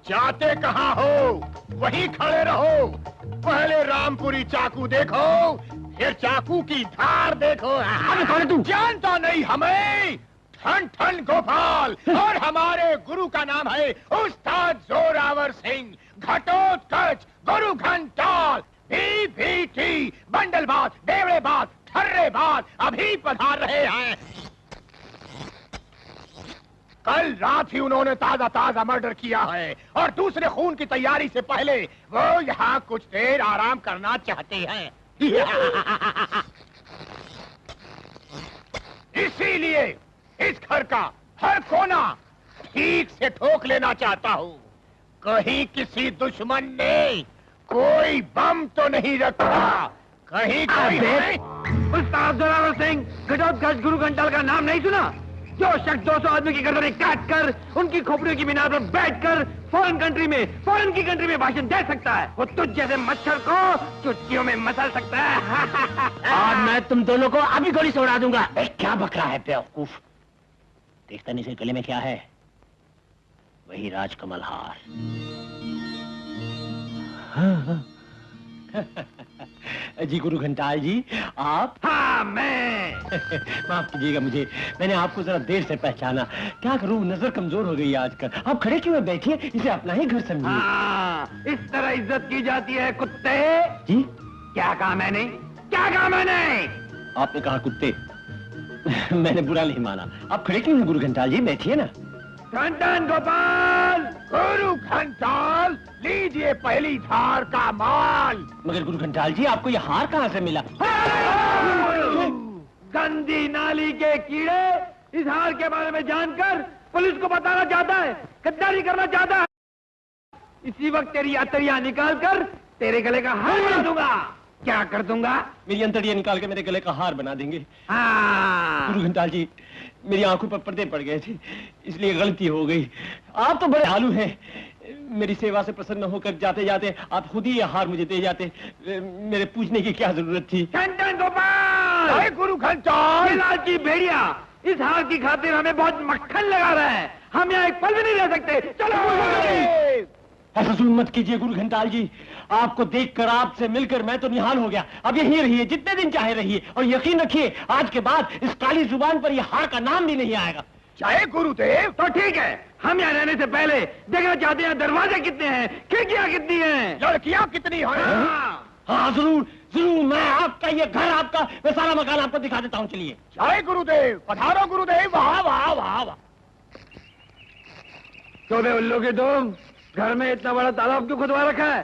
जाते कहाँ हो? वहीं खड़े रहो। पहले रामपुरी चाकू देखो, फिर चाकू की धार देखो। अबे कौन है तू? जानता नहीं हमें? ठन ठन गोपाल, और हमारे गुरु का नाम है उस्ताद जोरावर सिंह, घटोत्कच गुरु घंटाल, PPT, बंडलबाज, देवड़ेबाज, ठर्रेबाज अभी पधार रहे हैं। कल रात ही उन्होंने ताजा ताजा मर्डर किया है और दूसरे खून की तैयारी से पहले वो यहाँ कुछ देर आराम करना चाहते हैं। इसीलिए इस घर का हर कोना ठीक से ठोक लेना चाहता हूँ। कहीं किसी दुश्मन ने कोई बम तो नहीं रखा? कहीं कोई उस्ताद जोरावर सिंह, घटोत्कच गुरु घंटाल का नाम नहीं सुना? जो शख्स 200 आदमी की गर्दनें काट कर उनकी खोपड़ियों की मीनार पर बैठकर फॉरेन की कंट्री में भाषण दे सकता है, वो तुझ जैसे मच्छर को चुटकियों में मसल सकता है। और मैं तुम दोनों को अभी गोली से उड़ा दूंगा। क्या बक रहा है बेवकूफ? देखता नहीं से गले में क्या है? वही राजकमल हार। जी गुरु घंटाल जी, आप? हाँ मैं। माफ कीजिएगा मुझे, मैंने आपको जरा देर से पहचाना। क्या करूं, नजर कमजोर हो गई है आजकल। आप खड़े क्यों हैं? बैठिए, इसे अपना ही घर समझिए। हाँ, इस तरह इज्जत की जाती है कुत्ते। जी क्या कहा मैंने? क्या कहा मैंने? आपने कहा कुत्ते। मैंने बुरा नहीं माना। आप खड़े क्यों हैं गुरु घंटाल जी? बैठिए ना। टन गोपाल, गुरु घंटाल, लीजिए पहली धार का माल। मगर गुरु घंटाल जी, आपको ये हार कहाँ से मिला? गंदी नाली के कीड़े इस हार के बारे में जानकर पुलिस को बताना चाहता है, गद्दारी करना चाहता है। इसी वक्त तेरी अतरिया निकाल कर तेरे गले का हार बना दूंगा। क्या कर दूंगा? मेरी अंतड़िया निकाल के मेरे गले का हार बना देंगे। हाँ। गुरु घंटाल जी, मेरी आंखों पर पर्दे पड़ गए थे, इसलिए गलती हो गई। आप तो बड़े दयालु हैं। मेरी सेवा से प्रसन्न होकर जाते जाते आप खुद ही ये हार मुझे दे जाते। मेरे पूछने की क्या जरूरत थी? टन गोपाल, गुरु घंटाल, लालची भेड़िया इस हार की खातिर हमें बहुत मक्खन लगा रहा है। हम यहाँ एक पल भी नहीं रह सकते। चलो। ऐसा जुल्म मत कीजिए गुरु घंटाल जी। आपको देखकर, आपसे मिलकर मैं तो निहाल हो गया। अब यहीं रहिए, जितने दिन चाहे रहिए, और यकीन रखिए आज के बाद इस काली जुबान पर यह हार का नाम भी नहीं आएगा। चाहे गुरुदेव। तो ठीक है, हम यहाँ रहने से पहले देखना चाहते हैं दरवाजे कितने हैं, खिड़कियाँ कितनी हैं, लड़कियाँ कितनी हैं। हाँ जरूर जरूर, मैं आपका ये घर, आपका मैं सारा मकान आपको दिखा देता हूँ। चलिए। चाहे गुरुदेव, पधारो गुरुदेव। वाह वाह वाह वाह। तो बे उल्लू के तुम घर में इतना बड़ा तालाब क्यों खुदवा रखा है?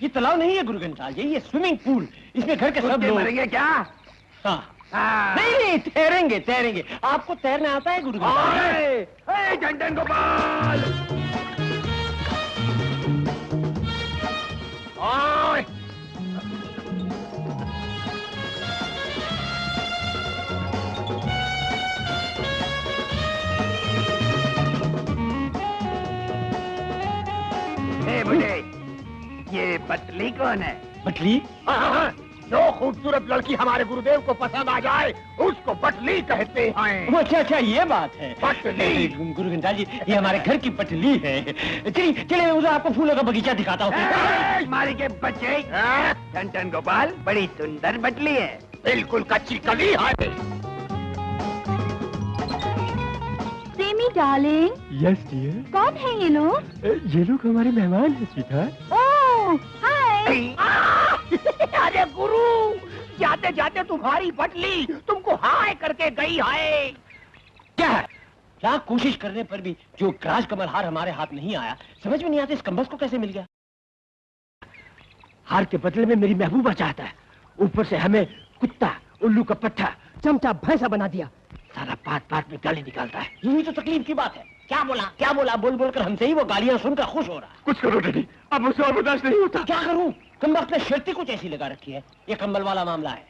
ये तालाब नहीं है गुरु घंटाल जी, ये स्विमिंग पूल। इसमें घर के सब लोग मरेंगे क्या? हाँ। नहीं, तैरेंगे तैरेंगे। आपको तैरना आता है गुरु घंटाल? टन गोपाल, बुढ़े, ये बटली कौन है? बटली? जो खूबसूरत लड़की हमारे गुरुदेव को पसंद आ जाए उसको बटली कहते हैं। अच्छा अच्छा, ये बात है। बटली। गुरु घंटाल जी, ये हमारे घर की बटली है। चलिए चलिए, मैं उसे आपको फूलों का बगीचा दिखाता हूँ। मारी के बच्चे, टन गोपाल, बड़ी सुंदर बटली है। बिल्कुल कच्ची कली है। डार्लिंग। Yes dear. कौन है ये लोग? ये लोग हमारे मेहमान हैं स्वीटहार्ट। ओह हाय। अरे गुरु, जाते जाते तुम्हारी बटली तुमको हाय करके गई है। क्या है? क्या कोशिश करने पर भी जो राजकमल हार हमारे हाथ नहीं आया, समझ में नहीं आता इस कम्बस को कैसे मिल गया। हार के बदले में मेरी महबूबा चाहता है, ऊपर से हमें कुत्ता, उल्लू का पट्टा, चमचा, भैंसा बना दिया। सारा बात बात में गाली निकालता है। यही तो तकलीफ की बात है। क्या बोला बोल बोल कर हमसे ही वो गालियां सुनकर खुश हो रहा है। कुछ करो डैडी, अब मुझसे और बर्दाश्त नहीं होता। क्या करूं? कम्बख्त ने शर्ती कुछ ऐसी लगा रखी है। ये कंबल वाला मामला है,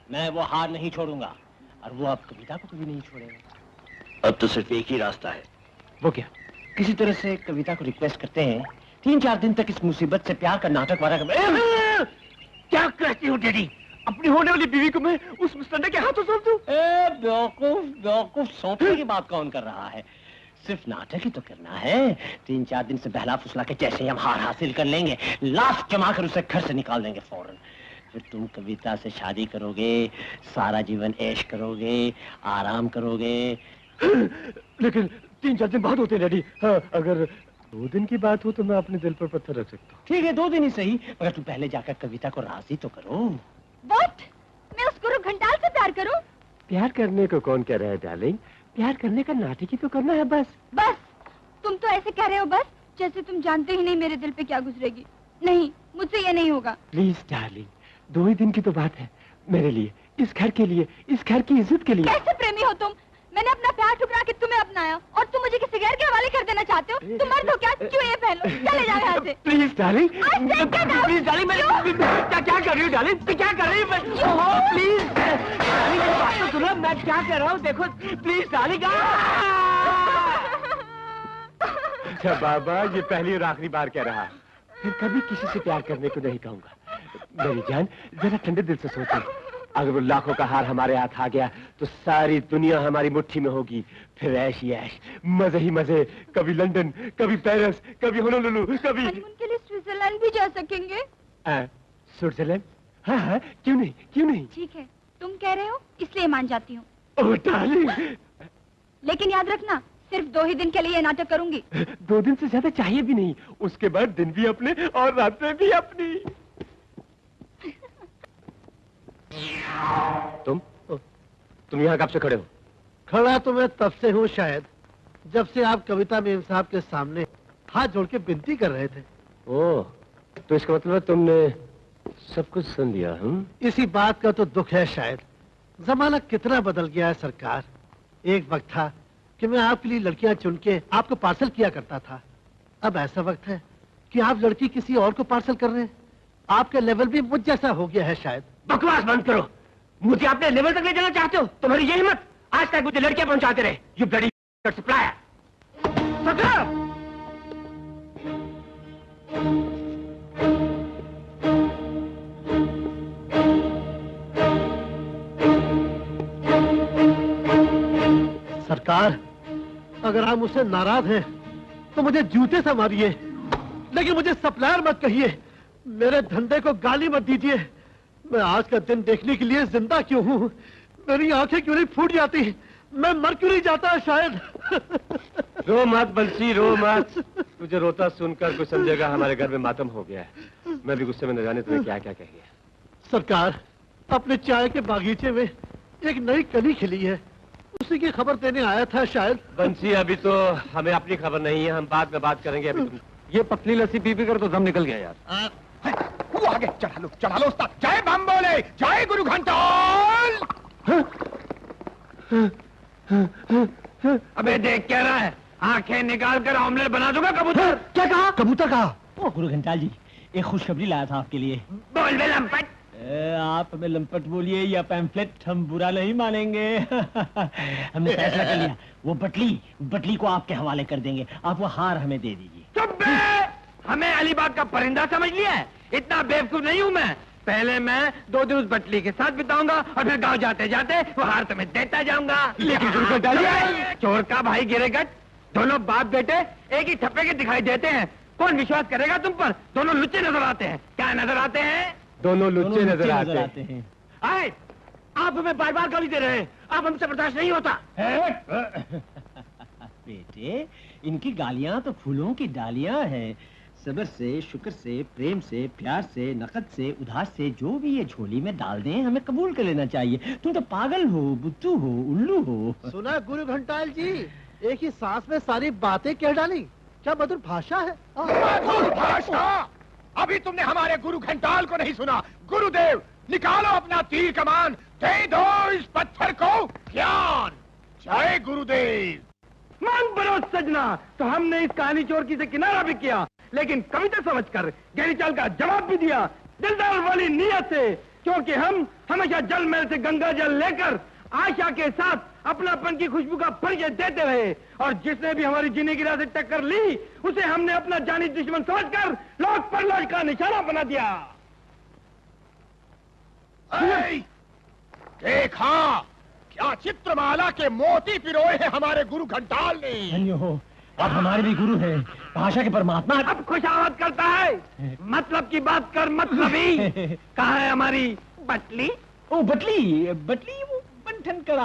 मैं वो हार नहीं छोड़ूंगा और वो अब कविता को कभी नहीं छोड़ेगा। अब तो सिर्फ एक ही रास्ता है। वो क्या? किसी तरह से कविता को रिक्वेस्ट करते हैं 3-4 दिन तक इस मुसीबत से प्यार का नाटक वारा कर। क्या कहती हो डैडी? अपनी होने वाली बीवी को मैं उस मुस्तंडे के हाथों सौंप दूं? बेवकूफ, सौंपने की बात कौन कर रहा है? सिर्फ नाटक ही तो करना है। 3-4 दिन से बहला फुसला के जैसे ही हम हार हासिल कर लेंगे, लाश जमा कर उसे घर से निकाल देंगे फौरन। फिर तुम कविता से शादी करोगे, सारा जीवन ऐश करोगे, आराम करोगे। लेकिन 3-4 दिन बाद होते डैडी। हाँ, अगर 2 दिन की बात हो तो मैं अपने दिल पर पत्थर रख सकता हूँ। ठीक है, 2 दिन ही सही, मगर तुम पहले जाकर कविता को राजी तो करो। What? मैं उस गुरु घंटाल से प्यार करूं? प्यार करने को कौन कह रहा है डार्लिंग? प्यार करने का नाटक ही तो करना है बस। बस तुम तो ऐसे कह रहे हो बस, जैसे तुम जानते ही नहीं मेरे दिल पे क्या गुजरेगी। नहीं, मुझसे ये नहीं होगा। प्लीज डार्लिंग, 2 ही दिन की तो बात है। मेरे लिए, इस घर के लिए, इस घर की इज्जत के लिए। कैसे प्रेमी हो तुम? मैंने अपना प्यार ठुकरा के तुम्हें अपनाया और तुम मुझे किसी गैर के हवाले कर देना चाहते हो? तुम मर्द हो क्या? क्यों ये पहन लो? चले जाओ यहाँ से। प्लीज डार्लिंग, प्लीज डार्लिंग, क्या कर रही हो डार्लिंग? क्या कर रही हो? प्लीज डार्लिंग, मेरी बात तो सुनो, मैं क्या कह रहा हूँ देखो। Please darling. अच्छा बाबा, ये पहली और आखिरी बार कह रहा, फिर कभी किसी से प्यार करने को नहीं कहूँगा। मेरी जान, जरा ठंडे दिल से सोचो। अगर वो लाखों का हार हमारे हाथ आ गया तो सारी दुनिया हमारी मुट्ठी में होगी। फिर ऐश ही ऐश, मजे ही मजे। कभी लंदन, कभी पेरिस, कभी होनोलुलु, कभी उनके लिए स्विट्जरलैंड भी जा सकेंगे। स्विट्जरलैंड? हाँ हाँ, क्यों नहीं, क्यों नहीं। ठीक है, तुम कह रहे हो इसलिए मान जाती हूँ। ओह डार्लिंग, लेकिन याद रखना, सिर्फ 2 ही दिन के लिए ये नाटक करूंगी। 2 दिन से ज्यादा चाहिए भी नहीं। उसके बाद दिन भी अपने और रातें भी अपनी। तुम यहाँ कब से खड़े हो? खड़ा तो मैं तब से हूँ शायद, जब से आप कविता मेम साहब के सामने हाथ जोड़ के विनती कर रहे थे। ओह, तो इसका मतलब तुमने सब कुछ सुन लिया? इसी बात का तो दुख है शायद। जमाना कितना बदल गया है सरकार। एक वक्त था कि मैं आपके लिए लड़कियां चुन के आपको पार्सल किया करता था। अब ऐसा वक्त है कि आप लड़की किसी और को पार्सल कर रहे हैं। आपका लेवल भी मुझ जैसा हो गया है शायद। बकवास बंद करो। मुझे अपने लेवल तक ले जाना चाहते हो? तुम्हारी ये हिम्मत? आज तक मुझे लड़कियां पहुंचाते रहे। You bloody supplier. सरकार, अगर आप मुझसे नाराज हैं तो मुझे जूते से मारिए, लेकिन मुझे सप्लायर मत कहिए। मेरे धंधे को गाली मत दीजिए। मैं आज का दिन देखने के लिए जिंदा क्यों हूँ? मेरी आंखें क्यों नहीं फूट जाती? मैं मर क्यों नहीं जाता शायद? रो मत बंसी, रो मत। तुझे रोता सुनकर कोई समझेगा हमारे घर में मातम हो गया है। मैं भी गुस्से में न जाने तुम्हें क्या क्या कह गया। सरकार, अपने चाय के बागीचे में एक नई कली खिली है, उसी की खबर देने आया था शायद। बंसी, अभी तो हमें अपनी खबर नहीं है, हम बाद में बात करेंगे। अभी तुम ये पतली लस्सी पी पी कर तो दम निकल गया यार। वो आगे चढ़ा लो उस्ताद। जय बम बोले, जय गुरु घंटाल। अबे देख क्या रहा है? आंखें निकाल कर ऑमलेट बना दूंगा कबूतर। क्या कहा? कबूतर कहा? ओ गुरु घंटाल जी, एक खुशखबरी लाया था आपके लिए। बोल बे लंपट। आप हमें लंपट बोलिए या पैम्फलेट, हम बुरा नहीं मानेंगे। हमने फैसला कर लिया, वो बटली को आपके हवाले कर देंगे। आप वो हार हमें दे दीजिए। चुप बे! हमें अलीबाग का परिंदा समझ लिया है? इतना बेवकूफ नहीं हूँ मैं। पहले मैं 2 दिन उस बटली के साथ बिताऊंगा और फिर गांव जाते जाते वो हार तुम्हें देता जाऊंगा। लेकिन चोर का भाई गिरेगट, दोनों बाप बेटे एक ही ठप्पे के दिखाई देते हैं। कौन विश्वास करेगा तुम पर? दोनों लुच्चे नजर आते हैं। क्या नजर आते हैं? दोनों लुच्चे नजर आते हैं। आए, आप हमें बार बार गाली दे रहे हैं। आप हमसे बर्दाश्त नहीं होता। बेटे, इनकी गालियां तो फूलों की डालियां हैं। सब्र से, शुक्र से, प्रेम से, प्यार से, नकद से, उधार से जो भी ये झोली में डाल दें हमें कबूल कर लेना चाहिए। तुम तो पागल हो, बुद्धू हो, उल्लू हो। सुना गुरु घंटाल जी, एक ही सांस में सारी बातें कह डाली। क्या मधुर भाषा है। मधुर भाषा? अभी तुमने हमारे गुरु घंटाल को नहीं सुना। गुरुदेव, निकालो अपना तीर कमान, दे दो इस पत्थर को ज्ञान। जय गुरुदेव। मान बनो सजना, तो हमने इस कहानी चोर की से किनारा भी किया, लेकिन कविता समझकर गहरी चाल का जवाब भी दिया, दिलदार वाली नीयत से, क्योंकि हम हमेशा जल महल से गंगा जल लेकर आशा के साथ अपनापन की खुशबू का परिचय देते रहे, और जिसने भी हमारी जीने की राह से टक्कर ली उसे हमने अपना जानी दुश्मन समझकर लाख पर लाख का निशाना बना दिया। देखा क्या चित्रमाला के मोती पिरोए हैं हमारे गुरु घंटाल ने। धन्य हो, आप हमारे भी गुरु हैं, भाषा के परमात्मा। अब खुशामद करता है, मतलब की बात कर, मतलबी। कहाँ है हमारी बटली? ओ बटली, बटली वो बंठन करा।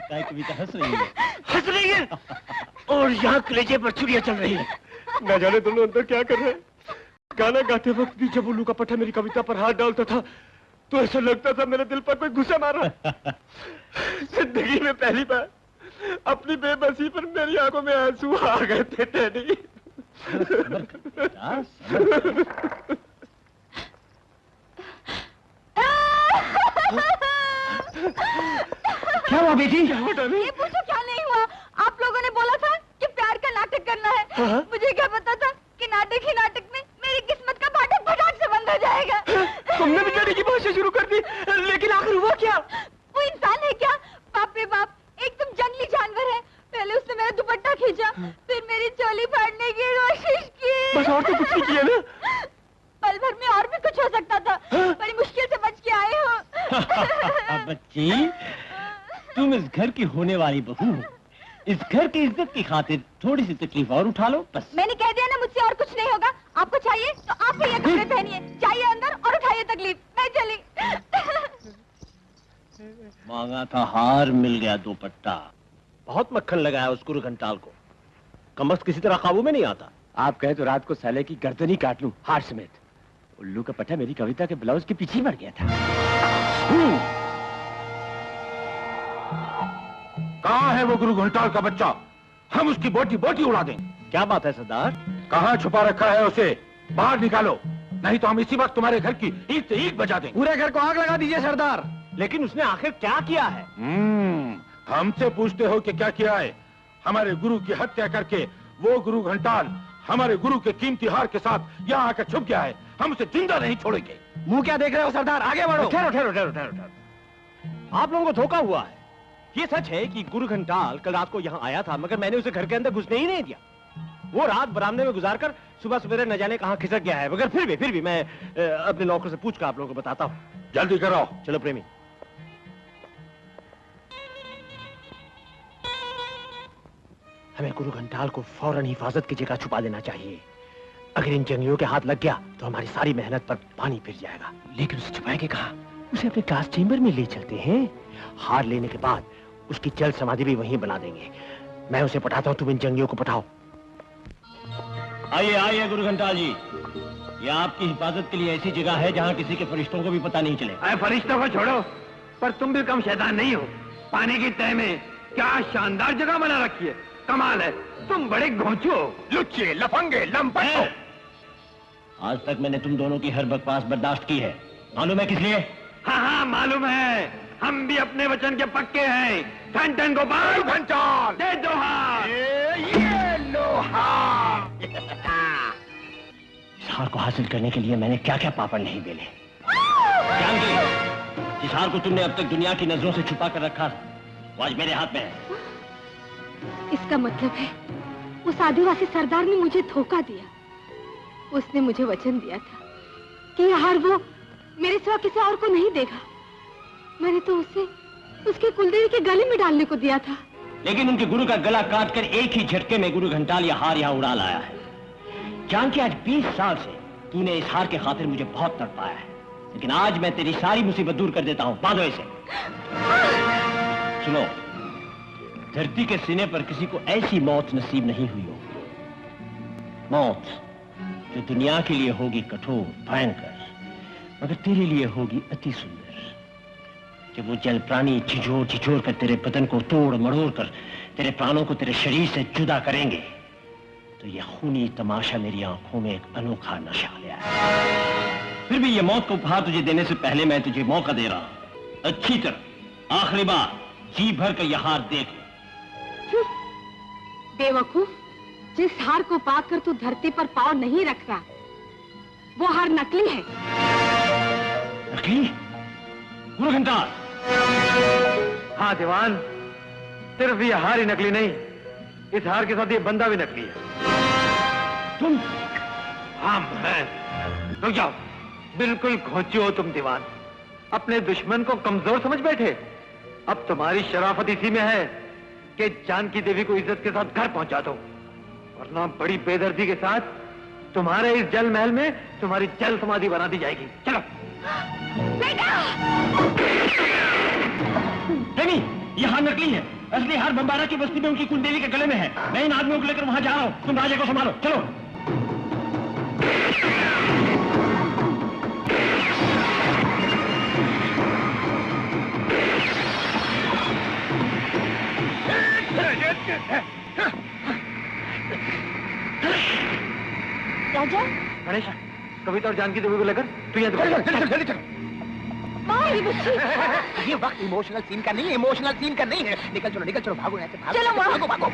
लगता है कविता हंस रही है। हंस रही है और यहाँ कलेजे पर चुड़िया चल रही है। न जाने दोनों अंदर क्या कर रहे हैं। गाना गाते वक्त भी जब उल्लू का पट्टा मेरी कविता पर हाथ डालता था तो ऐसा लगता था मेरे दिल पर कोई घुसा मार रहा। जिंदगी में पहली बार अपनी बेबसी पर मेरी आंखों में आंसू आ गए थे टेडी। क्या हुआ बेटी? ये पूछो क्या नहीं हुआ। आप लोगों ने बोला था कि प्यार का नाटक करना है। मुझे क्या पता था कि नाटक ही नाटक में मेरी किस्मत का फाटक फटाक से बंद हो जाएगा। तुमने भी टेडी की भाषा शुरू कर दी, लेकिन आखिर हुआ क्या? वो इंसान है क्या? बाप रे बाप, एकदम जंगली जानवर है। पहले उसने मेरा दुपट्टा खींचा, फिर मेरी चोली फाड़ने की कोशिश की। बस और तो कुछ नहीं किया ना? पल भर में और भी कुछ हो सकता था। बड़ी मुश्किल से बच के आए हो। बच्ची, तुम इस घर की होने वाली बहू हो। इस घर की इज्जत की खातिर थोड़ी सी तकलीफ और उठा लो बस। मैंने कह दिया ना, मुझसे और कुछ नहीं होगा। आपको चाहिए तो आप ये कपड़े पहनिए, जाइए अंदर और उठाइए तकलीफ। मैं चली। मांगा था हार, मिल गया दुपट्टा। बहुत मक्खन लगाया उस गुरु घंटाल को। कमस्त किसी तरह काबू में नहीं आता। आप कहे तो रात को साले की गर्दन ही काट लूं, हार समेत। उल्लू का पट्टा मेरी कविता के ब्लाउज के पीछे मर गया था। कहाँ है वो गुरु घंटाल का बच्चा? हम उसकी बोटी बोटी उड़ा दें। क्या बात है सरदार? कहाँ छुपा रखा है उसे? बाहर निकालो, नहीं तो हम इसी वक्त तुम्हारे घर की ईंट से ईंट बजा देंगे। पूरे घर को आग लगा दीजिए सरदार। लेकिन उसने आखिर क्या किया है? हमसे पूछते हो कि क्या किया है? हमारे गुरु की हत्या करके वो गुरु घंटाल हमारे गुरु के कीमती हार के साथ यहाँ आकर छुप गया है। हम उसे जिंदा नहीं छोड़ेंगे। मुंह क्या देख रहे हो सरदार, आगे बढ़ो। ठहरो ठहरो ठहरो ठहरो। आप लोगों को धोखा हुआ है। ये सच है कि गुरु घंटाल कल रात को यहाँ आया था, मगर मैंने उसे घर के अंदर घुसने ही नहीं दिया। वो रात बरामदे में गुजारकर सुबह सवेरे न जाने कहाँ खिसक गया है। मगर फिर भी मैं अपने नौकर से पूछकर आप लोगों को बताता हूँ। जल्दी करो। चलो प्रेमी। हमें गुरु घंटाल को फौरन हिफाजत की जगह छुपा देना चाहिए। अगर इन जंगलियों के हाथ लग गया तो हमारी सारी मेहनत पर पानी फिर जाएगा। लेकिन उसे छुपाएंगे कहाँ? उसे अपने क्लास चेंबर में ले चलते हैं। हार लेने के बाद उसकी जल समाधि भी वहीं बना देंगे। मैं उसे पटाता हूँ, तुम इन जंगलियों को पटाओ। आइए आइए गुरु घंटाल जी, ये आपकी हिफाजत के लिए ऐसी जगह है जहाँ किसी के फरिश्तों को भी पता नहीं चले। अरे फरिश्तों को छोड़ो, पर तुम भी कम शैतान नहीं हो। पानी की तह में क्या शानदार जगह बना रखी है, कमाल है। तुम बड़े घोंचू हो, लुच्चे, लफंगे, लंपट हो। आज तक मैंने तुम दोनों की हर बकवास बर्दाश्त की है। मालूम है किस लिए? हाँ हाँ मालूम है, हम भी अपने वचन के पक्के हैं। घंटन गोपाल, घंटाल दे दो हाथ। ये लो हाथ। इस हार को हासिल करने के लिए मैंने क्या क्या पापड़ नहीं बेले। जानकी, जिस हार को तुमने अब तक दुनिया की नजरों से छुपा कर रखा वो आज मेरे हाथ में है। इसका मतलब है उस आदिवासी सरदार ने मुझे धोखा दिया। उसने मुझे वचन दिया था कि यह हार वो मेरे सिवा किसी और को नहीं देगा। मैंने तो उसे उसके कुलदेवी के गले में डालने को दिया था। लेकिन उनके गुरु का गला काटकर एक ही झटके में गुरु घंटाल यह हार यहाँ उड़ा लाया है। जानकी, आज 20 साल से तूने इस हार के खातिर मुझे बहुत तड़पाया है, लेकिन आज मैं तेरी सारी मुसीबत दूर कर देता हूँ। बांधो इसे। सुनो, धरती के सीने पर किसी को ऐसी मौत नसीब नहीं हुई होगी, मौत जो दुनिया के लिए होगी कठोर, भयंकर, मगर तेरे लिए होगी अति सुंदर। जब वो जल प्राणी छिछोर छिछोर कर तेरे बदन को तोड़ मड़ोड़ कर तेरे प्राणों को तेरे शरीर से जुदा करेंगे, तो ये खूनी तमाशा मेरी आंखों में एक अनोखा नशा ले आया। फिर भी ये मौत को उपहार तुझे देने से पहले मैं तुझे मौका दे रहा हूं। अच्छी तरह आखिरी बार जी भर कर यह हार देख ले। बेवकूफ, जिस हार को पाकर तू धरती पर पांव नहीं रख रहा, वो हार नकली है। नकली? गुरु घंटाल। हाँ दीवान, सिर्फ ये हार ही नकली नहीं, इस हार के साथ ये बंदा भी नकली है। तुम? हाँ मैं। रुक जाओ, बिल्कुल घोंचू हो तुम दीवान। अपने दुश्मन को कमजोर समझ बैठे। अब तुम्हारी शराफत इसी में है कि जानकी देवी को इज्जत के साथ घर पहुंचा दो, वरना बड़ी बेदर्दी के साथ तुम्हारे इस जल महल में तुम्हारी जल समाधि बना दी जाएगी। चलो। नहीं, यह हार नकली है। असली हार बम्बारा की बस्ती में उनकी कुलदेवी के गले में है। मैं इन आदमियों को लेकर वहां जा रहा हूं, तुम राजा को संभालो, चलो। राजा, गणेश, कविता और जानकी देवी को लेकर तू यहाँ जल्दी चलो। मेरी बच्ची। ये वक्त इमोशनल सीन का नहीं है, इमोशनल सीन का नहीं है। निकल चलो, भागो यहाँ से, भागो। चलो, भागो भागो।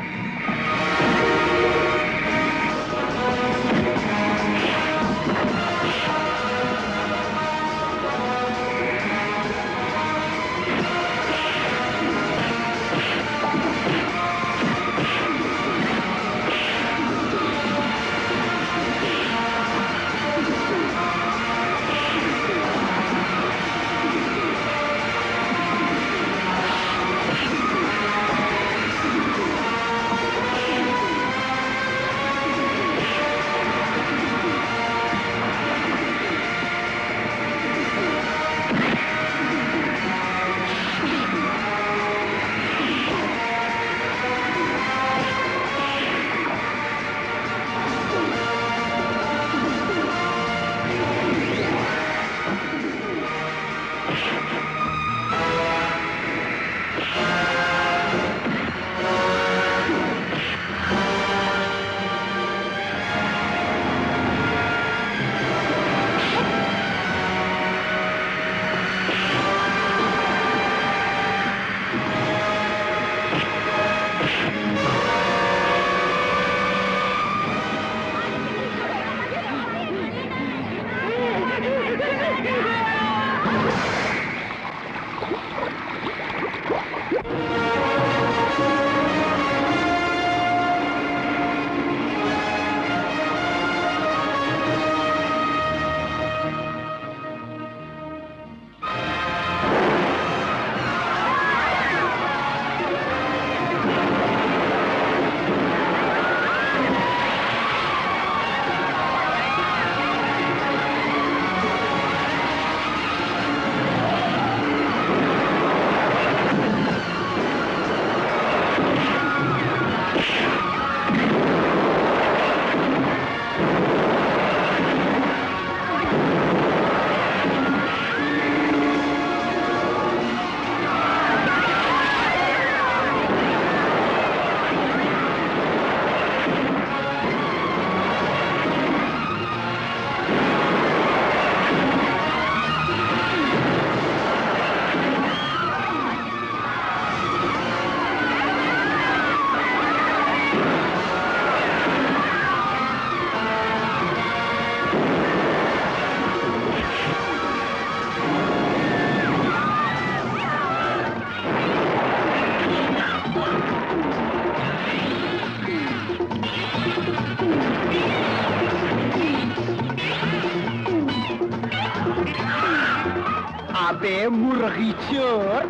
अबे मुर्गी चोर,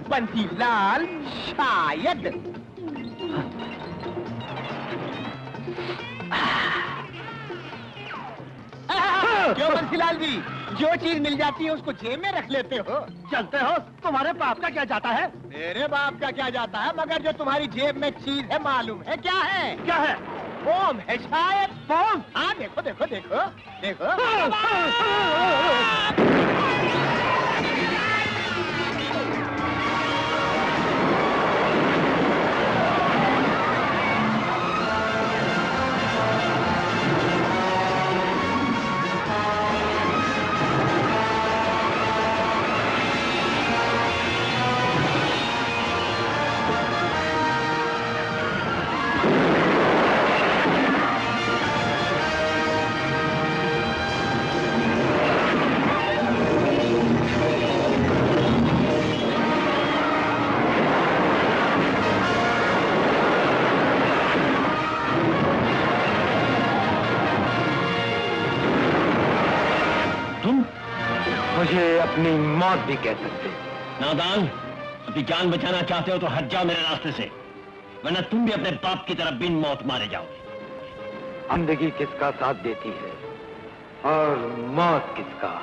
बंसीलाल शायद। क्यों बंसीलाल जी, जो चीज मिल जाती है उसको जेब में रख लेते हो? चलते हो, तुम्हारे बाप का क्या जाता है? मेरे बाप का क्या जाता है, मगर जो तुम्हारी जेब में चीज है मालूम है क्या है? क्या है? फोम है शायद। फोम? हाँ देखो देखो देखो देखो। मुझे अपनी मौत भी कह सकते। नादान, अपनी जान बचाना चाहते हो तो हट जाओ मेरे रास्ते से, वरना तुम भी अपने बाप की तरह बिन मौत मारे जाओगे। जिंदगी किसका साथ देती है और मौत किसका,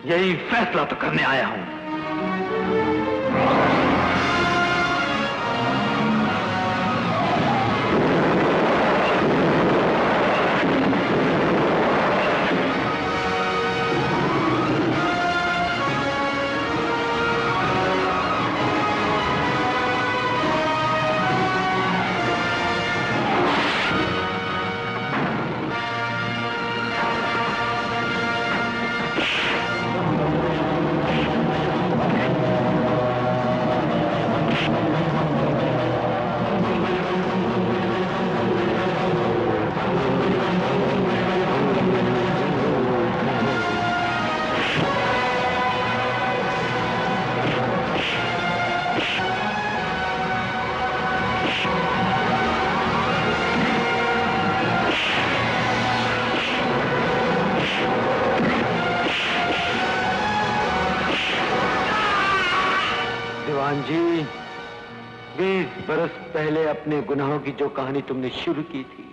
यही फैसला तो करने आया हूं। बरस पहले अपने गुनाहों की जो कहानी तुमने शुरू की थी,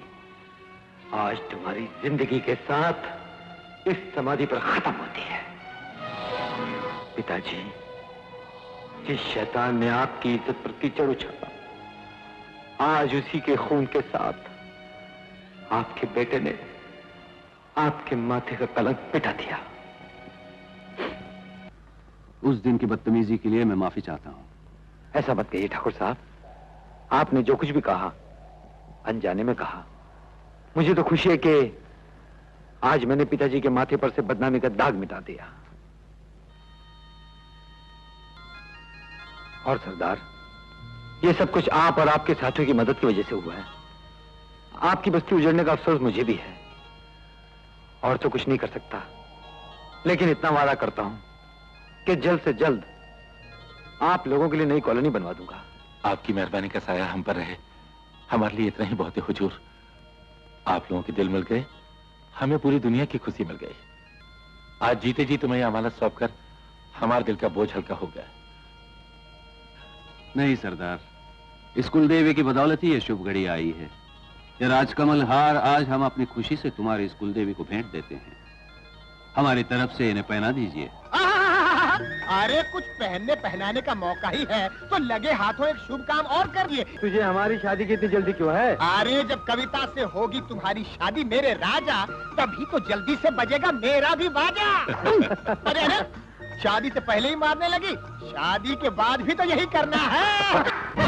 आज तुम्हारी जिंदगी के साथ इस समाधि पर खत्म होती है। पिताजी, जिस शैतान ने आपकी इज्जत पर कीचड़ उछाला, आज उसी के खून के साथ आपके बेटे ने आपके माथे का कलंक मिटा दिया। उस दिन की बदतमीजी के लिए मैं माफी चाहता हूं। ऐसा मत कहिए ठाकुर साहब, आपने जो कुछ भी कहा अनजाने में कहा। मुझे तो खुशी है कि आज मैंने पिताजी के माथे पर से बदनामी का दाग मिटा दिया। और सरदार, ये सब कुछ आप और आपके साथियों की मदद की वजह से हुआ है। आपकी बस्ती उजड़ने का अफसोस मुझे भी है, और तो कुछ नहीं कर सकता, लेकिन इतना वादा करता हूं कि जल्द से जल्द आप लोगों के लिए नई कॉलोनी बनवा दूंगा। आपकी मेहरबानी का साया हम पर रहे, हमारे लिए इतना ही बहुत है हुजूर। आप लोगों के दिल मिल गए, हमें पूरी दुनिया की खुशी मिल गई। आज जीते जी तुम्हें अमानत सौंप कर हमारे दिल का बोझ हल्का हो गया। नहीं सरदार, इस कुलदेवी की बदौलत ही ये शुभ घड़ी आई है। ये राजकमल हार आज हम अपनी खुशी से तुम्हारी इस कुलदेवी को भेंट देते हैं। हमारी तरफ से इन्हें पहना दीजिए। अरे कुछ पहनने पहनाने का मौका ही है तो लगे हाथों एक शुभ काम और कर लिए। तुझे हमारी शादी की इतनी जल्दी क्यों है? अरे जब कविता से होगी तुम्हारी शादी मेरे राजा, तभी तो जल्दी से बजेगा मेरा भी बाजा। अरे शादी से पहले ही मारने लगी, शादी के बाद भी तो यही करना है।